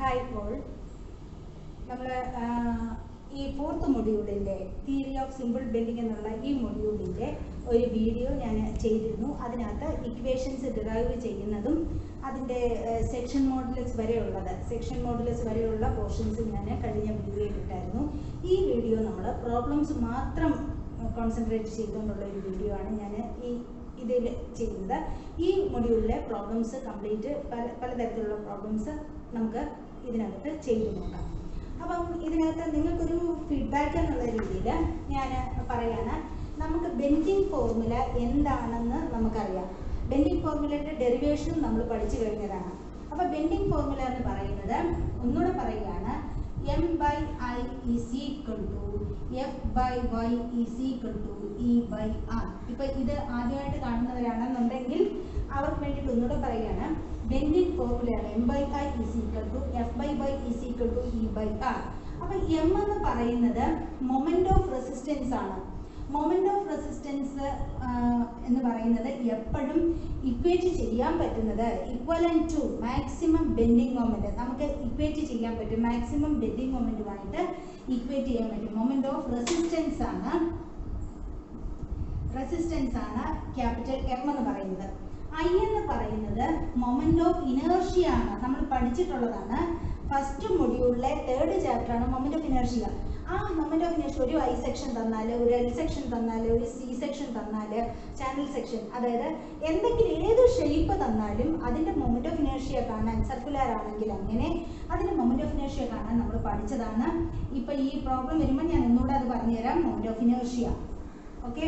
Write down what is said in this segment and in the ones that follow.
Hi all. നമ്മൾ ഈ fourth മൊഡ്യൂളിൻ്റെ തിയറി ഓഫ് സിമ്പിൾ ബെൻഡിങ് എന്നുള്ള ഈ മൊഡ്യൂളിൻ്റെ ഒരു വീഡിയോ ഞാൻ ചെയ്തിരുന്നു. അതിനകത്ത് ഇക്വേഷൻസ് ഡിറൈവ് ചെയ്യുന്നതും അതിൻ്റെ സെക്ഷൻ മോഡുലസ് വരെയുള്ള പോർഷൻസ് ഞാൻ കഴിഞ്ഞ വീഡിയോയിൽ ഇട്ടായിരുന്നു. ഈ വീഡിയോ നമ്മൾ പ്രോബ്ലംസ് മാത്രം കോൺസെൻട്രേറ്റ് ചെയ്തുകൊണ്ടുള്ള ഒരു വീഡിയോ ആണ് ഞാൻ ഇതിൽ ചെയ്യുന്നത്. ഈ മൊഡ്യൂളിലെ പ്രോബ്ലംസ് കംപ്ലീറ്റ് പലതരത്തിലുള്ള പ്രോബ്ലംസ് നമുക്ക് ഇതിനകത്ത് ചെയ്തു നോക്കാം. അപ്പം ഇതിനകത്ത് നിങ്ങൾക്കൊരു ഫീഡ്ബാക്ക് എന്നുള്ള രീതിയിൽ ഞാൻ പറയാണ്, നമുക്ക് ബെൻഡിങ് ഫോർമുല എന്താണെന്ന് നമുക്കറിയാം. ബെൻഡിങ് ഫോർമുലയുടെ ഡെറിവേഷനും നമ്മൾ പഠിച്ചു കഴിഞ്ഞതാണ്. അപ്പോൾ ബെൻഡിങ് ഫോർമുല എന്ന് പറയുന്നത് ഒന്നുകൂടെ പറയുകയാണ്, M/I is equal to F/Y is equal to E/R. ഇപ്പോൾ ഇത് ആദ്യമായിട്ട് കാണുന്നവരാണെന്നുണ്ടെങ്കിൽ അവർക്ക് വേണ്ടിയിട്ട് ഒന്നുകൂടെ പറയുകയാണ്, bending ഫോർമുലയാണ് M/I is equal to F/Y is equal to E/R. അപ്പോൾ M എന്ന് പറയുന്നത് മൊമെന്റ് ഓഫ് റെസിസ്റ്റൻസ് ആണ്. മൊമെന്റ് ഓഫ് റെസിസ്റ്റൻസ് എന്ന് പറയുന്നത് എപ്പോഴും ഇക്വേറ്റ് ചെയ്യാൻ പറ്റുന്നത് equivalent to maximum bending moment. നമുക്ക് ഇക്വേറ്റ് ചെയ്യാൻ പറ്റും, മാക്സിമം ബെൻഡിങ് മൊമെന്റുമായിട്ട് ഇക്വേറ്റ് ചെയ്യാൻ പറ്റും. മൊമെന്റ് ഓഫ് റെസിസ്റ്റൻസ് ആണ് ക്യാപിറ്റൽ M എന്ന് പറയുന്നത്. I എന്ന് പറയുന്നത് മൊമെന്റ് ഓഫ് ഇനേർഷ്യ ആണ്. നമ്മൾ പഠിച്ചിട്ടുള്ളതാണ്. ഫസ്റ്റ് മൊഡ്യൂളിലെ 3rd ചാപ്റ്റർ ആണ് മൊമെന്റ് ഓഫ് ഇനേർഷ്യ. ആ മൊമെന്റ് ഓഫ് ഇനേർഷ്യ ഒരു I സെക്ഷൻ തന്നാൽ, ഒരു L സെക്ഷൻ തന്നാൽ, ഒരു C സെക്ഷൻ തന്നാൽ, ചാനൽ സെക്ഷൻ, അതായത് എന്തെങ്കിലും ഏത് ഷേപ്പ് തന്നാലും അതിൻ്റെ മൊമെന്റ് ഓഫ് ഇനേർഷ്യ കാണാൻ, സർക്കുലർ ആണെങ്കിൽ അങ്ങനെ അതിൻ്റെ മൊമെന്റ് ഓഫ് ഇനേർഷ്യ കാണാൻ നമ്മൾ പഠിച്ചതാണ്. ഇപ്പം ഈ പ്രോബ്ലം വരുമ്പോൾ ഞാൻ ഒന്നുകൂടെ അത് പറഞ്ഞുതരാം. Moment of inertia, okay.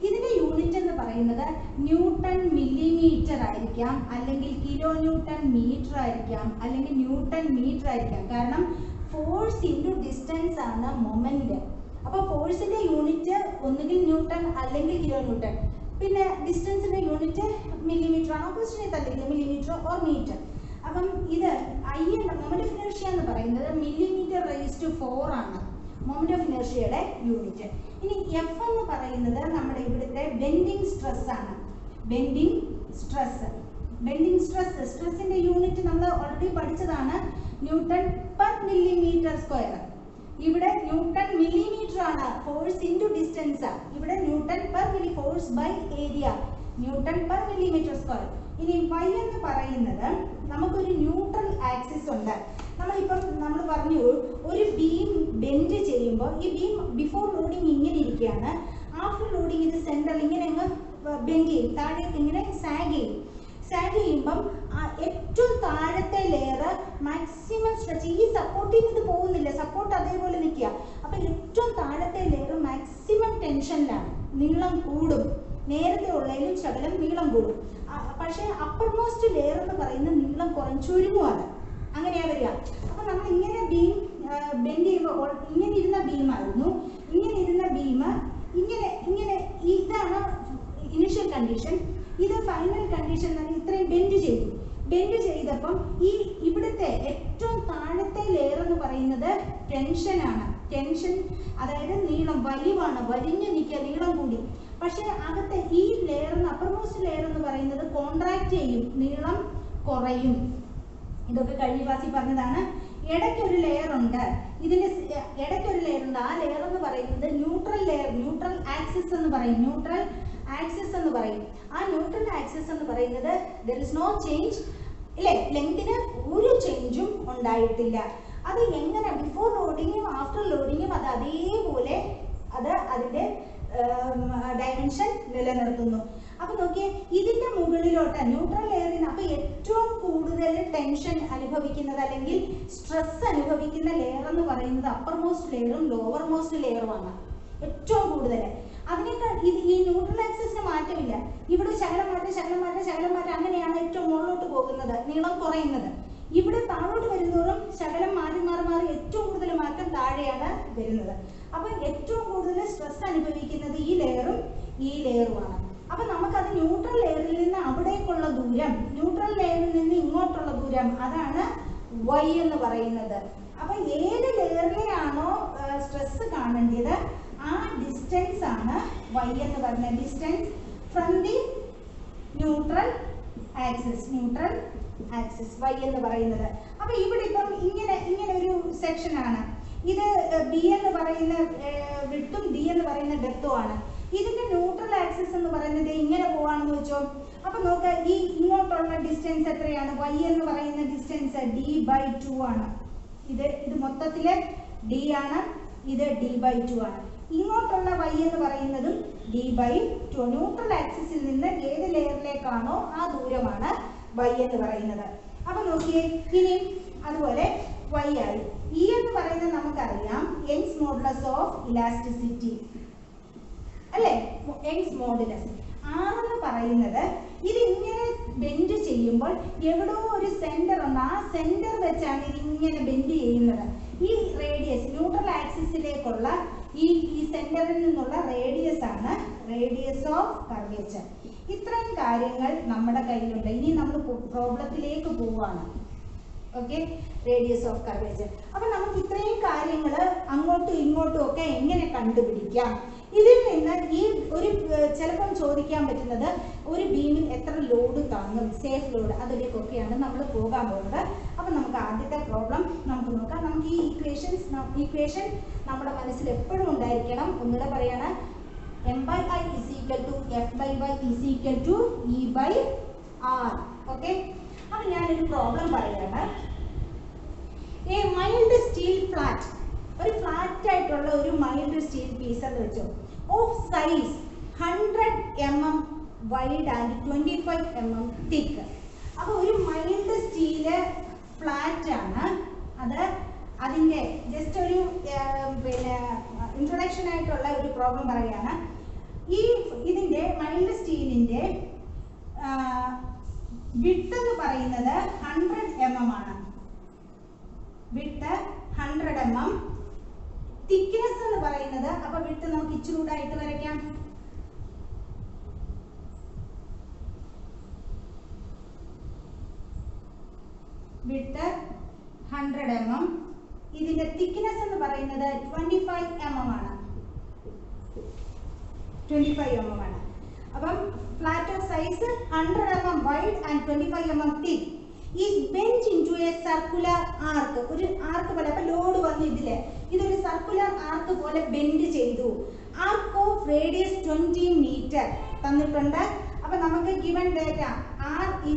ഇതിന്റെ യൂണിറ്റ് എന്ന് പറയുന്നത് ന്യൂട്ടൺ മില്ലിമീറ്റർ ആയിരിക്കാം, അല്ലെങ്കിൽ കിലോ ന്യൂട്ടൺ മീറ്റർ ആയിരിക്കാം, അല്ലെങ്കിൽ ന്യൂട്ടൺ മീറ്റർ ആയിരിക്കാം. കാരണം ഫോഴ്സ് ഇൻറ്റു ഡിസ്റ്റൻസ് ആണ് മൊമെന്റ്. അപ്പോൾ ഫോഴ്സിന്റെ യൂണിറ്റ് ഒന്നുകിൽ ന്യൂട്ടൺ അല്ലെങ്കിൽ കിലോ ന്യൂട്ടൺ. പിന്നെ ഡിസ്റ്റൻസിന്റെ യൂണിറ്റ് മില്ലിമീറ്റർ ആണോ, ക്വസ്റ്റ്യനെ തന്നിരിക്കുന്നത് മില്ലിമീറ്റർ ഓർ മീറ്റർ. അപ്പം ഇത് മൊമെന്റ് ഓഫ് ഇനേർഷ്യ എന്ന് പറയുന്നത് മില്ലിമീറ്റർ റേസ് ടു 4 ആണ് മൊമെന്റ് ഓഫ് ഇനേർഷ്യയുടെ യൂണിറ്റ്. ഇനി F എന്ന് പറയുന്നത് നമ്മുടെ ഇവിടുത്തെ ബെൻഡിങ് സ്ട്രെസ് ആണ്. ബെൻഡിങ് സ്ട്രെസ്സിന്റെ യൂണിറ്റ് നമ്മൾ ഓൾറെഡി പഠിച്ചതാണ്, ന്യൂട്ടൺ പെർ മില്ലിമീറ്റർ സ്ക്വയർ. ഇവിടെ ന്യൂട്ടൺ മില്ലിമീറ്റർ ആണ്, ഫോഴ്സ് ഇൻറ്റു ഡിസ്റ്റൻസ്. ഇവിടെ newton per force by area, newton per millimetre square. ഇനി Y എന്ന് പറയുന്നത് നമുക്കൊരു ന്യൂട്രൽ ആക്സിസ് ഉണ്ട്. നമ്മൾ പറഞ്ഞു ഒരു ബീം ബെൻഡ് ചെയ്യുമ്പോൾ ഈ ബീം ബിഫോർ ലോഡിങ് ഇങ്ങനെ ഇരിക്കുകയാണ്, ആഫ്റ്റർ ലോഡിങ് ഇത് സെൻട്രൽ ഇങ്ങനെ അങ്ങ് ബെൻഡ് ചെയ്യും, താഴേക്ക് ഇങ്ങനെ സാഗ് ചെയ്യുമ്പം ഏറ്റവും താഴത്തെ ലെയർ മാക്സിമം സ്ട്രെച്ച്, ഈ സപ്പോർട്ടിൽ നിന്ന് ഇത് പോകുന്നില്ല, സപ്പോർട്ട് അതേപോലെ നിൽക്കുക. അപ്പം ഏറ്റവും താഴത്തെ ലെയർ മാക്സിമം ടെൻഷനിലാണ്, നീളം കൂടും. നേരത്തെ ഉള്ളതിലും ശകലം നീളം കൂടും. പക്ഷേ അപ്പർ മോസ്റ്റ് ലെയർ എന്ന് പറയുന്ന നീളം ചുരുങ്ങുമാണ്, അങ്ങനെയാ വരിക. അപ്പം നമ്മൾ ഇങ്ങനെ ബീം ബെൻഡ് ചെയ്യുമ്പോൾ ഇങ്ങനെ ഇരുന്ന ബീമായിരുന്നു, ഇങ്ങനെ ഇരുന്ന ബീം ഇങ്ങനെ ഇതാണ് ഇനിഷ്യൽ കണ്ടീഷൻ. ഇത് ഫൈനൽ കണ്ടീഷൻ എന്ന് പറഞ്ഞാൽ ഇത്രയും ബെൻഡ് ചെയ്തപ്പം ഈ ഇവിടുത്തെ ഏറ്റവും താഴത്തെ ലെയർ എന്ന് പറയുന്നത് ടെൻഷനാണ്. ടെൻഷൻ അതായത് നീളം വലിവാണ്, വലിഞ്ഞു നിൽക്കുക, നീളം കൂടി. പക്ഷേ അകത്തെ ഈ ലെയർ, അപ്പർമോസ്റ്റ് ലെയർ എന്ന് പറയുന്നത് കോൺട്രാക്ട് ചെയ്യും, നീളം കുറയും. ഇതൊക്കെ കഴിഞ്ഞ ക്ലാസ്സിൽ പറഞ്ഞതാണ്. ഇടയ്ക്കൊരു ലെയർ ഉണ്ട്, ഇതിന്റെ ഇടയ്ക്കൊരു ലെയർ ഉണ്ട്. ആ ലെയർ എന്ന് പറയുന്നത് ന്യൂട്രൽ ലെയർ, ന്യൂട്രൽ ആക്സിസ് എന്ന് പറയും. ആ ന്യൂട്രൽ ആക്സിസ് എന്ന് പറയുന്നത് ദർ ഇസ് നോ ചേഞ്ച്, ഇല്ലേ, ലെങ്തിന് ഒരു ചേഞ്ചും ഉണ്ടായിട്ടില്ല. അത് എങ്ങനെ ബിഫോർ ലോഡിങ്ങും ആഫ്റ്റർ ലോഡിങ്ങും അത് അതേപോലെ അതിന്റെ ഡയമെൻഷൻ നിലനിർത്തുന്നു. അപ്പൊ നോക്കിയേ, ഇതിന്റെ മുകളിലോട്ട് ന്യൂട്രൽ ലെയറിന് അപ്പൊ ഏറ്റവും കൂടുതൽ ടെൻഷൻ അനുഭവിക്കുന്നത് അല്ലെങ്കിൽ സ്ട്രെസ് അനുഭവിക്കുന്ന ലെയർ എന്ന് പറയുന്നത് അപ്പർ മോസ്റ്റ് ലെയറും ലോവർ മോസ്റ്റ് ലെയറുമാണ് ഏറ്റവും കൂടുതൽ. അതിനേക്കാൾ ഈ ന്യൂട്രൽ ആക്സിസിന് മാറ്റമില്ല. ഇവിടെ ശകലം മാറ്റം അങ്ങനെയാണ് ഏറ്റവും മുകളിലോട്ട് പോകുന്നത്, നീളം കുറയുന്നത്. ഇവിടെ താഴോട്ട് വരുന്നതോറും ശകലം മാറി ഏറ്റവും കൂടുതൽ മാറ്റം താഴെയാണ് വരുന്നത്. അപ്പൊ ഏറ്റവും കൂടുതൽ സ്ട്രെസ് അനുഭവിക്കുന്നത് ഈ ലെയറുമാണ്. അപ്പൊ നമുക്കത് ന്യൂട്രൽ ലെയറിൽ നിന്ന് അവിടേക്കുള്ള ദൂരം, ന്യൂട്രൽ ലെയറിൽ നിന്ന് ഇങ്ങോട്ടുള്ള ദൂരം, അതാണ് Y എന്ന് പറയുന്നത്. അപ്പൊ ഏത് ലെയറിലെയാണോ സ്ട്രെസ് കാണേണ്ടത് ആ ഡിസ്റ്റൻസ് ആണ് Y എന്ന് പറയുന്നത്. Distance from the neutral axis Y എന്ന് പറയുന്നത്. അപ്പോൾ ഇവിടെ ഇപ്പം ഇങ്ങനെ സെക്ഷൻ ആണ്. ഇത് ബി എന്ന് പറയുന്ന വിഡ്ത്തും ഡി എന്ന് പറയുന്ന ഡെപ്തും ആണ്. ഇതിന്റെ ന്യൂട്രൽ ആക്സിസ് എന്ന് പറയുന്നത് ഇങ്ങനെ പോവാണെന്ന് വെച്ചോ. അപ്പൊ നോക്ക, ഈ ഇങ്ങോട്ടുള്ള ഡിസ്റ്റൻസ് എത്രയാണ്? y എന്ന് പറയുന്ന ഡിസ്റ്റൻസ് d/2 ആണ്. ഇത് മൊത്തത്തില് d ആണ്, ഇത് d/2 ആണ്. ഇങ്ങോട്ടുള്ള y എന്ന് പറയുന്നതും d/2. ന്യൂട്രൽ ആക്സിസിൽ നിന്ന് ഏത് ലെയറിലേക്കാണോ ആ ദൂരമാണ് y എന്ന് പറയുന്നത്. അപ്പൊ നോക്കിയേ, ഇനി അതുപോലെ y ആയി. E എന്ന് പറയുന്നത് നമുക്കറിയാം യങ്സ് മോഡുലസ് ഓഫ് ഇലാസ്റ്റിസിറ്റി അല്ലേ, യങ്സ് മോഡുലസ്. R എന്ന് പറയുന്നത് ഇത് ഇങ്ങനെ ബെൻഡ് ചെയ്യുമ്പോൾ എവിടോ ഒരു സെന്റർ ഉണ്ട്, ആ സെന്റർ വെച്ചാണ് ഇത് ഇങ്ങനെ ബെൻഡ് ചെയ്യുന്നത്. ഈ റേഡിയസ് ന്യൂട്രൽ ആക്സിസിലേക്കുള്ള ഈ സെന്ററിൽ നിന്നുള്ള റേഡിയസ് ആണ് റേഡിയസ് ഓഫ് കർവേച്ചർ. ഇത്രയും കാര്യങ്ങൾ നമ്മുടെ കയ്യിലുണ്ട്. ഇനി നമ്മൾ പ്രോബ്ലത്തിലേക്ക് പോവാണ്. Okay, radius of curvature. അപ്പൊ നമുക്ക് ഇത്രയും കാര്യങ്ങൾ അങ്ങോട്ടും ഇങ്ങോട്ടും ഒക്കെ എങ്ങനെ കണ്ടുപിടിക്കാം? ഇതിൽ നിന്ന് ഈ ഒരു ചിലപ്പം ചോദിക്കാൻ പറ്റുന്നത് ഒരു ബീമിൽ എത്ര ലോഡ് താങ്ങും, സേഫ് ലോഡ്, അതിലേക്കൊക്കെയാണ് നമ്മൾ പോകാൻ പോകുന്നത്. അപ്പൊ നമുക്ക് ആദ്യത്തെ പ്രോബ്ലം നമുക്ക് നോക്കാം. നമുക്ക് ഈ ഇക്വേഷൻ നമ്മുടെ മനസ്സിൽ എപ്പോഴും ഉണ്ടായിരിക്കണം. ഒന്നുകൂടെ പറയാണ്, m/I = F/y = E/R. ഓക്കെ, അപ്പൊ ഞാനൊരു പ്രോബ്ലം പറയാണ്. എ മൈൽഡ് സ്റ്റീൽ ഫ്ലാറ്റ്, ഒരു ഫ്ലാറ്റ് ആയിട്ടുള്ള ഒരു മൈൽഡ് സ്റ്റീൽ പീസ് എന്ന് വെച്ചോ, of size 100 mm wide and 25 mm തിക്ക്. അപ്പോൾ ഒരു മൈൽഡ് സ്റ്റീല് ഫ്ലാറ്റ് ആണ്. അതിൻ്റെ ജസ്റ്റ് ഒരു പിന്നെ ഇൻട്രൊഡക്ഷൻ ആയിട്ടുള്ള ഒരു പ്രോബ്ലം പറയുകയാണ്. ഇതിൻ്റെ മൈൽഡ് സ്റ്റീലിൻ്റെ വിഡ്ത്ത് എന്ന് പറയുന്നത് 100 mm ആണ്. Width 100 mm. തിക്നെസ് എന്ന് പറയുന്നത്, അപ്പൊ വിഡ്ത്ത് നമുക്ക് ഇച്ചിരൂടായിട്ട് വരയ്ക്കാം. Width 100 mm. ഇതിന്റെ തിക്നെസ് എന്ന് പറയുന്നത് 25 mm ആണ്. 25 mm ആണ്. അപ്പം flat of size 100 mm wide and 25 mm thick is bent into a circular arc. ഒരു ആർക്ക് പോലെ, അപ്പൊ ലോഡ് വന്നു ഇതില്, ഇതൊരു സർക്കുലർ ആർക്ക് പോലെ ബെൻഡ് ചെയ്തു. ആർക്ക് ഓഫ് റേഡിയസ് 20 മീറ്റർ തന്നിട്ടുണ്ട്. അപ്പൊ നമുക്ക് ഗിവൺ ഡേറ്റ r =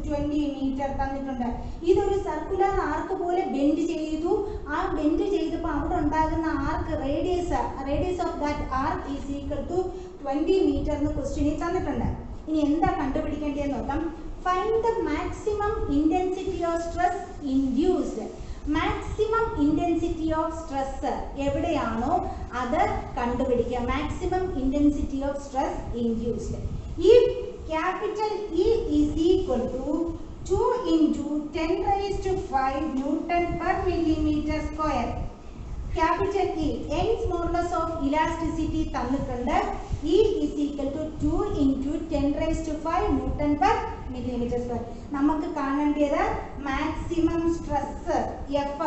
20 മീറ്റർ തന്നിട്ടുണ്ട്. ഇതൊരു സർക്കുലർ ആർക്ക് പോലെ ബെൻഡ് ചെയ്തു. ആ ബെൻഡ് ചെയ്തപ്പോൾ അവിടെ ഉണ്ടാകുന്ന arc radius of that arc = 20 metre എന്ന് ക്വസ്റ്റ്യനിൽ തന്നിട്ടുണ്ട്. ഇനി എന്താ കണ്ടുപിടിക്കേണ്ടതെന്ന് നോക്കാം. Find the maximum intensity of stress induced. Maximum intensity of stress എവിടെയാണോ അത് കണ്ടുപിടിക്കുക. Maximum intensity of stress induced. If capital E is equal to 2 × 10⁵ Newton per millimeter square. Capital E, Young's modulus of elasticity തന്നിട്ടുണ്ട്. E is equal to 2 × 10⁵ Newton per millimeter square. നമുക്ക് കാണേണ്ടത് maximum stress F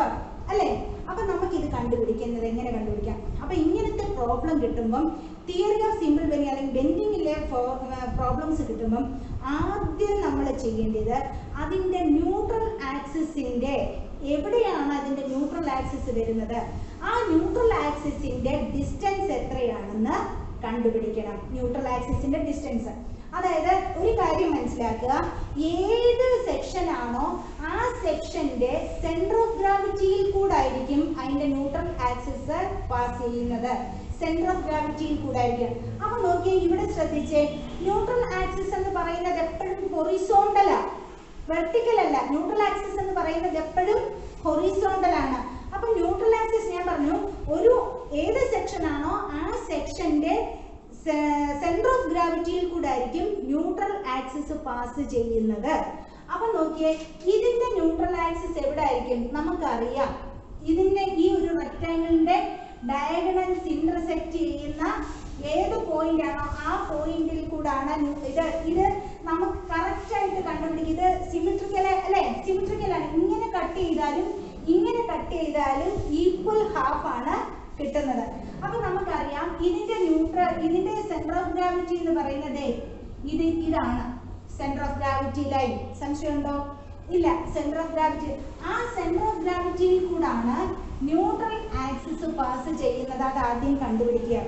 അല്ലേ. അപ്പൊ നമുക്ക് ഇത് കണ്ടുപിടിക്കുന്നത് എങ്ങനെ കണ്ടുപിടിക്കാം? അപ്പൊ ഇങ്ങനത്തെ പ്രോബ്ലം കിട്ടുമ്പം തിയറി ഓഫ് സിമ്പിൾ ബെൻഡിങ് അല്ലെങ്കിൽ ബെൻഡിങ്ങിലെ പ്രോബ്ലംസ് കിട്ടുമ്പം ആദ്യം നമ്മൾ ചെയ്യേണ്ടത് അതിൻ്റെ ന്യൂട്രൽ ആക്സിസിൻ്റെ എവിടെയാണ് അതിൻ്റെ ന്യൂട്രൽ ആക്സിസ് വരുന്നത്, ആ ന്യൂട്രൽ ആക്സിസിൻ്റെ ഡിസ്റ്റൻസ് എത്രയാണെന്ന് കണ്ടുപിടിക്കണം. ന്യൂട്രൽ ആക്സിസിൻ്റെ ഡിസ്റ്റൻസ്, അതായത് ഒരു കാര്യം മനസ്സിലാക്കുക, ഏത് സെക്ഷൻ ആണോ ആ സെക്ഷന്റെ സെന്റർ ഓഫ് ഗ്രാവിറ്റിയിൽ കൂടായിരിക്കും അതിന്റെ ന്യൂട്രൽ ആക്സിസ് പാസ് ചെയ്യുന്നത്. സെന്റർ ഓഫ് ഗ്രാവിറ്റിയിൽ കൂടായിരിക്കും. അപ്പൊ നോക്കിയേ, ഇവിടെ ശ്രദ്ധിച്ചേ, ന്യൂട്രൽ ആക്സിസ് എന്ന് പറയുന്നത് എപ്പോഴും ഹൊറിസോണ്ടലാ, വെർട്ടിക്കൽ അല്ല. ന്യൂട്രൽ ആക്സിസ് എന്ന് പറയുന്നത് എപ്പോഴും ഹൊറിസോണ്ടൽ ആണ്. അപ്പൊ ന്യൂട്രൽ ആക്സിസ് ഞാൻ പറഞ്ഞു, ഒരു ഏത് സെക്ഷൻ ആണോ ആ സെക്ഷന്റെ സെന്റർ ഓഫ് ഗ്രാവിറ്റിയിൽ കൂടെ ആയിരിക്കും ന്യൂട്രൽ ആക്സിസ് പാസ് ചെയ്യുന്നത്. അപ്പൊ നോക്കിയേ, ഇതിന്റെ ന്യൂട്രൽ ആക്സിസ് എവിടെ ആയിരിക്കും നമുക്കറിയാം. ഇതിന്റെ ഈ ഒരു റെക്ടാങ്കിളിന്റെ ഡയഗണൽസ് ഇന്റർസെക്ട് ചെയ്യുന്ന ഏത് പോയിന്റ് ആണോ ആ പോയിന്റിൽ കൂടാണ് ഇത് നമുക്ക് കറക്റ്റ് ആയിട്ട് കണ്ടുപിടിക്കും. ഇത് സിമെട്രിക്കൽ അല്ലേ, സിമെട്രിക്കൽ ആണ്. ഇങ്ങനെ കട്ട് ചെയ്താലും ഈക്വൽ ഹാഫ് ആണ് കിട്ടുന്നത്. അപ്പൊ നമുക്കറിയാം ഇതിന്റെ സെന്റർ ഓഫ് ഗ്രാവിറ്റി എന്ന് പറയുന്നത് ഇതാണ് സെന്റർ ഓഫ് ഗ്രാവിറ്റി ലൈൻ. സംശയമുണ്ടോ? ഇല്ല. സെന്റർ ഓഫ് ഗ്രാവിറ്റി, ആ സെന്റർ ഓഫ് ഗ്രാവിറ്റിയിൽ കൂടെ ആണ് ന്യൂട്രൽ ആക്സിസ് പാസ് ചെയ്യുന്നത്? അത് ആദ്യം കണ്ടുപിടിക്കുക.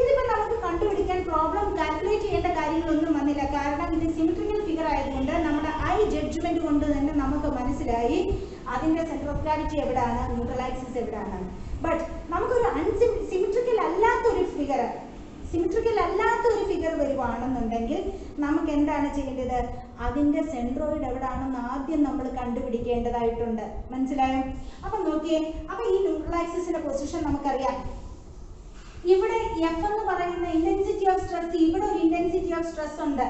ഇതിപ്പോൾ നമുക്ക് കണ്ടുപിടിക്കാൻ പ്രോബ്ലം കാൽക്കുലേറ്റ് ചെയ്യേണ്ട കാര്യങ്ങളൊന്നും വന്നില്ല. കാരണം ഇത് സിമെട്രിക്കൽ ഫിഗർ ആയതുകൊണ്ട് നമ്മുടെ ഐ ജഡ്ജ്മെന്റ് കൊണ്ട് തന്നെ നമുക്ക് മനസ്സിലായി അതിന്റെ സെന്റർ ഓഫ് ഗ്രാവിറ്റി എവിടെയാണ്, ന്യൂട്രൽ ആക്സിസ് എവിടെയാണ്. ബട്ട് നമുക്കൊരു സിമെട്രിക്കൽ അല്ലാത്തൊരു ഫിഗർ വരുവാണെന്നുണ്ടെങ്കിൽ നമുക്ക് എന്താണ് ചെയ്യേണ്ടത്? അതിന്റെ സെൻട്രോയിഡ് എവിടെയാണെന്ന് ആദ്യം നമ്മൾ കണ്ടുപിടിക്കേണ്ടതായിട്ടുണ്ട്. മനസ്സിലായോ? അപ്പൊ നോക്കിയേ, അപ്പൊ ഈ ന്യൂട്രൽ ആക്സിസിന്റെ പൊസിഷൻ നമുക്കറിയാം. ഇവിടെ എഫ് എന്ന് പറയുന്ന ഇന്റൻസിറ്റി ഓഫ് സ്ട്രെസ്, ഇവിടെ ഒരു ഇന്റൻസിറ്റി ഓഫ് സ്ട്രെസ് ഉണ്ട്,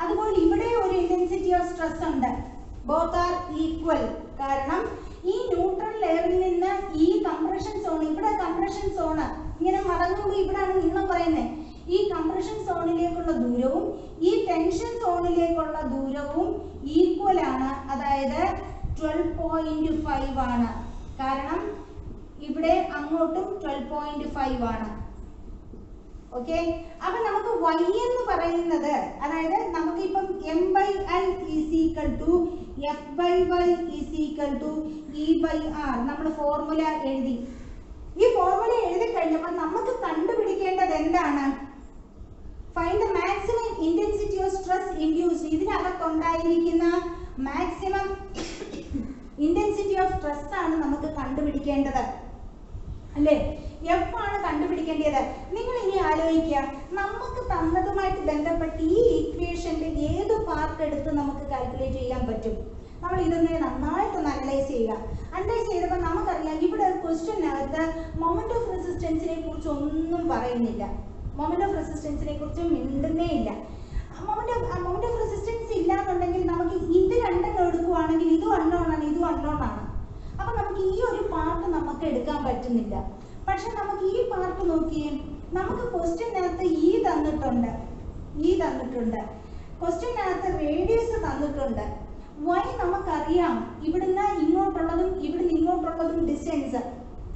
അതുപോലെ ഇവിടെ ഒരു ഇന്റൻസിറ്റി ഓഫ് സ്ട്രെസ് ഉണ്ട്. Both are equal. കാരണം ഈ ന്യൂട്രൽ ലെവലിൽ നിന്ന് ഈ കംപ്രഷൻ സോൺ, ഇവിടെ കംപ്രഷൻ സോണ് ഇങ്ങനെ മടങ്ങുമ്പോൾ ഇവിടെയാണ് നീളം പറയുന്നത്. ഈ കംപ്രഷൻ സോണിലേക്കുള്ള ദൂരവും ഈ ടെൻഷൻ സോണിലേക്കുള്ള ദൂരവും ഈക്വൽ ആണ്. അതായത് 12.5 ആണ്. കാരണം ഇവിടെ അങ്ങോട്ടും 12.5 ആണ്. ഓക്കെ, അപ്പൊ നമുക്ക് y എന്ന് പറയുന്നത്, അതായത് നമുക്ക് ഇപ്പം m/i is equal to f/y is equal to e/r നമ്മൾ ഫോർമുല എഴുതി. ഈ ഫോർമുല എഴുതി കഴിഞ്ഞപ്പോൾ നമുക്ക് കണ്ടുപിടിക്കേണ്ടത് എന്താണ്? Find the maximum intensity of stress induced. ഇതിനകത്തുണ്ടായിരിക്കുന്ന മാക്സിമം ഇന്റൻസിറ്റി ഓഫ് സ്ട്രെസ് ആണ് നമുക്ക് കണ്ടുപിടിക്കേണ്ടത്, അല്ലേ? എഫ് ആണ് കണ്ടുപിടിക്കേണ്ടത്. നിങ്ങൾ ഇനി ആലോചിക്കുക, നമുക്ക് തന്നതുമായിട്ട് ബന്ധപ്പെട്ട് ഈ ഇക്വേഷന്റെ ഏത് പാർട്ട് എടുത്ത് നമുക്ക് കാൽക്കുലേറ്റ് ചെയ്യാൻ പറ്റും? നമ്മൾ ഇതൊന്ന് നന്നായിട്ടൊന്ന് അനലൈസ് ചെയ്യുക. അനലൈസ് ചെയ്തപ്പോൾ നമുക്കറിയാം, ഇവിടെ ക്വസ്റ്റ്യനകത്ത് മൊമെന്റ് ഓഫ് റെസിസ്റ്റൻസിനെ കുറിച്ച് ഒന്നും പറയുന്നില്ല. മൊമെന്റ് ഓഫ് റെസിസ്റ്റൻസിനെ കുറിച്ച് മിണ്ടുന്നേ ഇല്ല. മൊമെന്റ് ഓഫ് റെസിസ്റ്റൻസ് ഇല്ലാന്നുണ്ടെങ്കിൽ നമുക്ക് ഇത് രണ്ടെണ്ണം എടുക്കുവാണെങ്കിൽ ഇതും അൺനോൺ ആണ്, ഇതും അൺനോൺ ആണ്. അപ്പൊ നമുക്ക് ഈ ഒരു പാർട്ട് നമുക്ക് എടുക്കാൻ പറ്റുന്നില്ല. പക്ഷെ നമുക്ക് ഈ പാർട്ട് നോക്കിയേ, നമുക്ക് ക്വസ്റ്റ്യനകത്ത് ഈ തന്നിട്ടുണ്ട്, ക്വസ്റ്റ്യനകത്ത് റേഡിയസ് തന്നിട്ടുണ്ട്. y നമുക്കറിയാം, ഇവിടുന്ന് ഇങ്ങോട്ടുള്ളതും ഇവിടുന്ന് ഇങ്ങോട്ടുള്ളതും ഡിസ്റ്റൻസ്,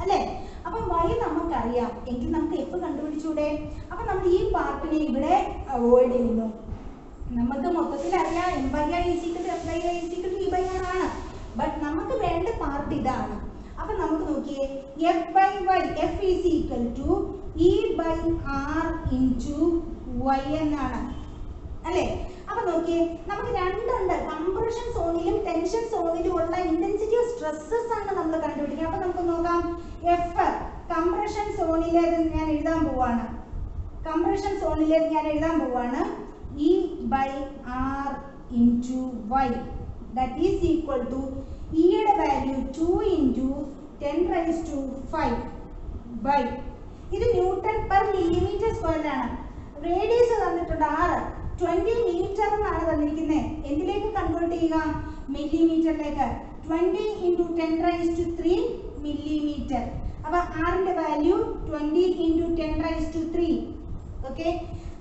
അല്ലേ? അപ്പൊ y നമുക്കറിയാം, എങ്കിൽ നമുക്ക് എഫ് കണ്ടുപിടിച്ചൂടെ? അപ്പൊ നമ്മൾ ഈ പാർട്ടിനെ ഇവിടെ അവോയ്ഡ് ചെയ്യുന്നു. നമുക്ക് മൊത്തത്തിൽ അറിയാം m/i = f/i = e/r ആണ്. ബട്ട് നമുക്ക് വേണ്ട പാർട്ട് ഇതാണ്. അപ്പൊ നമുക്ക് നോക്കിയേ, f/y f is equal to e/r into y എന്നാണ്, അല്ലേ? അപ്പൊ നോക്കിയേ, നമുക്ക് രണ്ടുണ്ട്, കംപ്രഷൻ സോണിലും ടെൻഷൻ സോണിലും ഉള്ള ഇന്റൻസിറ്റി ഓഫ് സ്ട്രെസ്സസ് ആണ് നമ്മൾ കണ്ടുപിടിക്കുക. അപ്പൊ നമുക്ക് നോക്കാം, എഫ് കംപ്രഷൻ സോണിലേത് ഞാൻ എഴുതാൻ പോവാണ്, e/r into y that is equal to ഇയുടെ വാല്യൂ 2 ഇൻറ്റു 10⁵ ബൈ, ഇത് ന്യൂട്ടൺ പെർ മില്ലിമീറ്റർ സ്ക്വയറിലാണ്. റേഡിയസ് തന്നിട്ടുണ്ട് 6, 20 മീറ്റർ എന്നാണ് തന്നിരിക്കുന്നത്. എന്തിലേക്ക് കൺവേർട്ട് ചെയ്യുക? മില്ലിമീറ്ററിലേക്ക്. 20 ഇൻറ്റു 10⁻³ മില്ലിമീറ്റർ. അപ്പൊ ആറിന്റെ വാല്യൂ 20 ഇൻറ്റു 10⁻³ ഓക്കെ.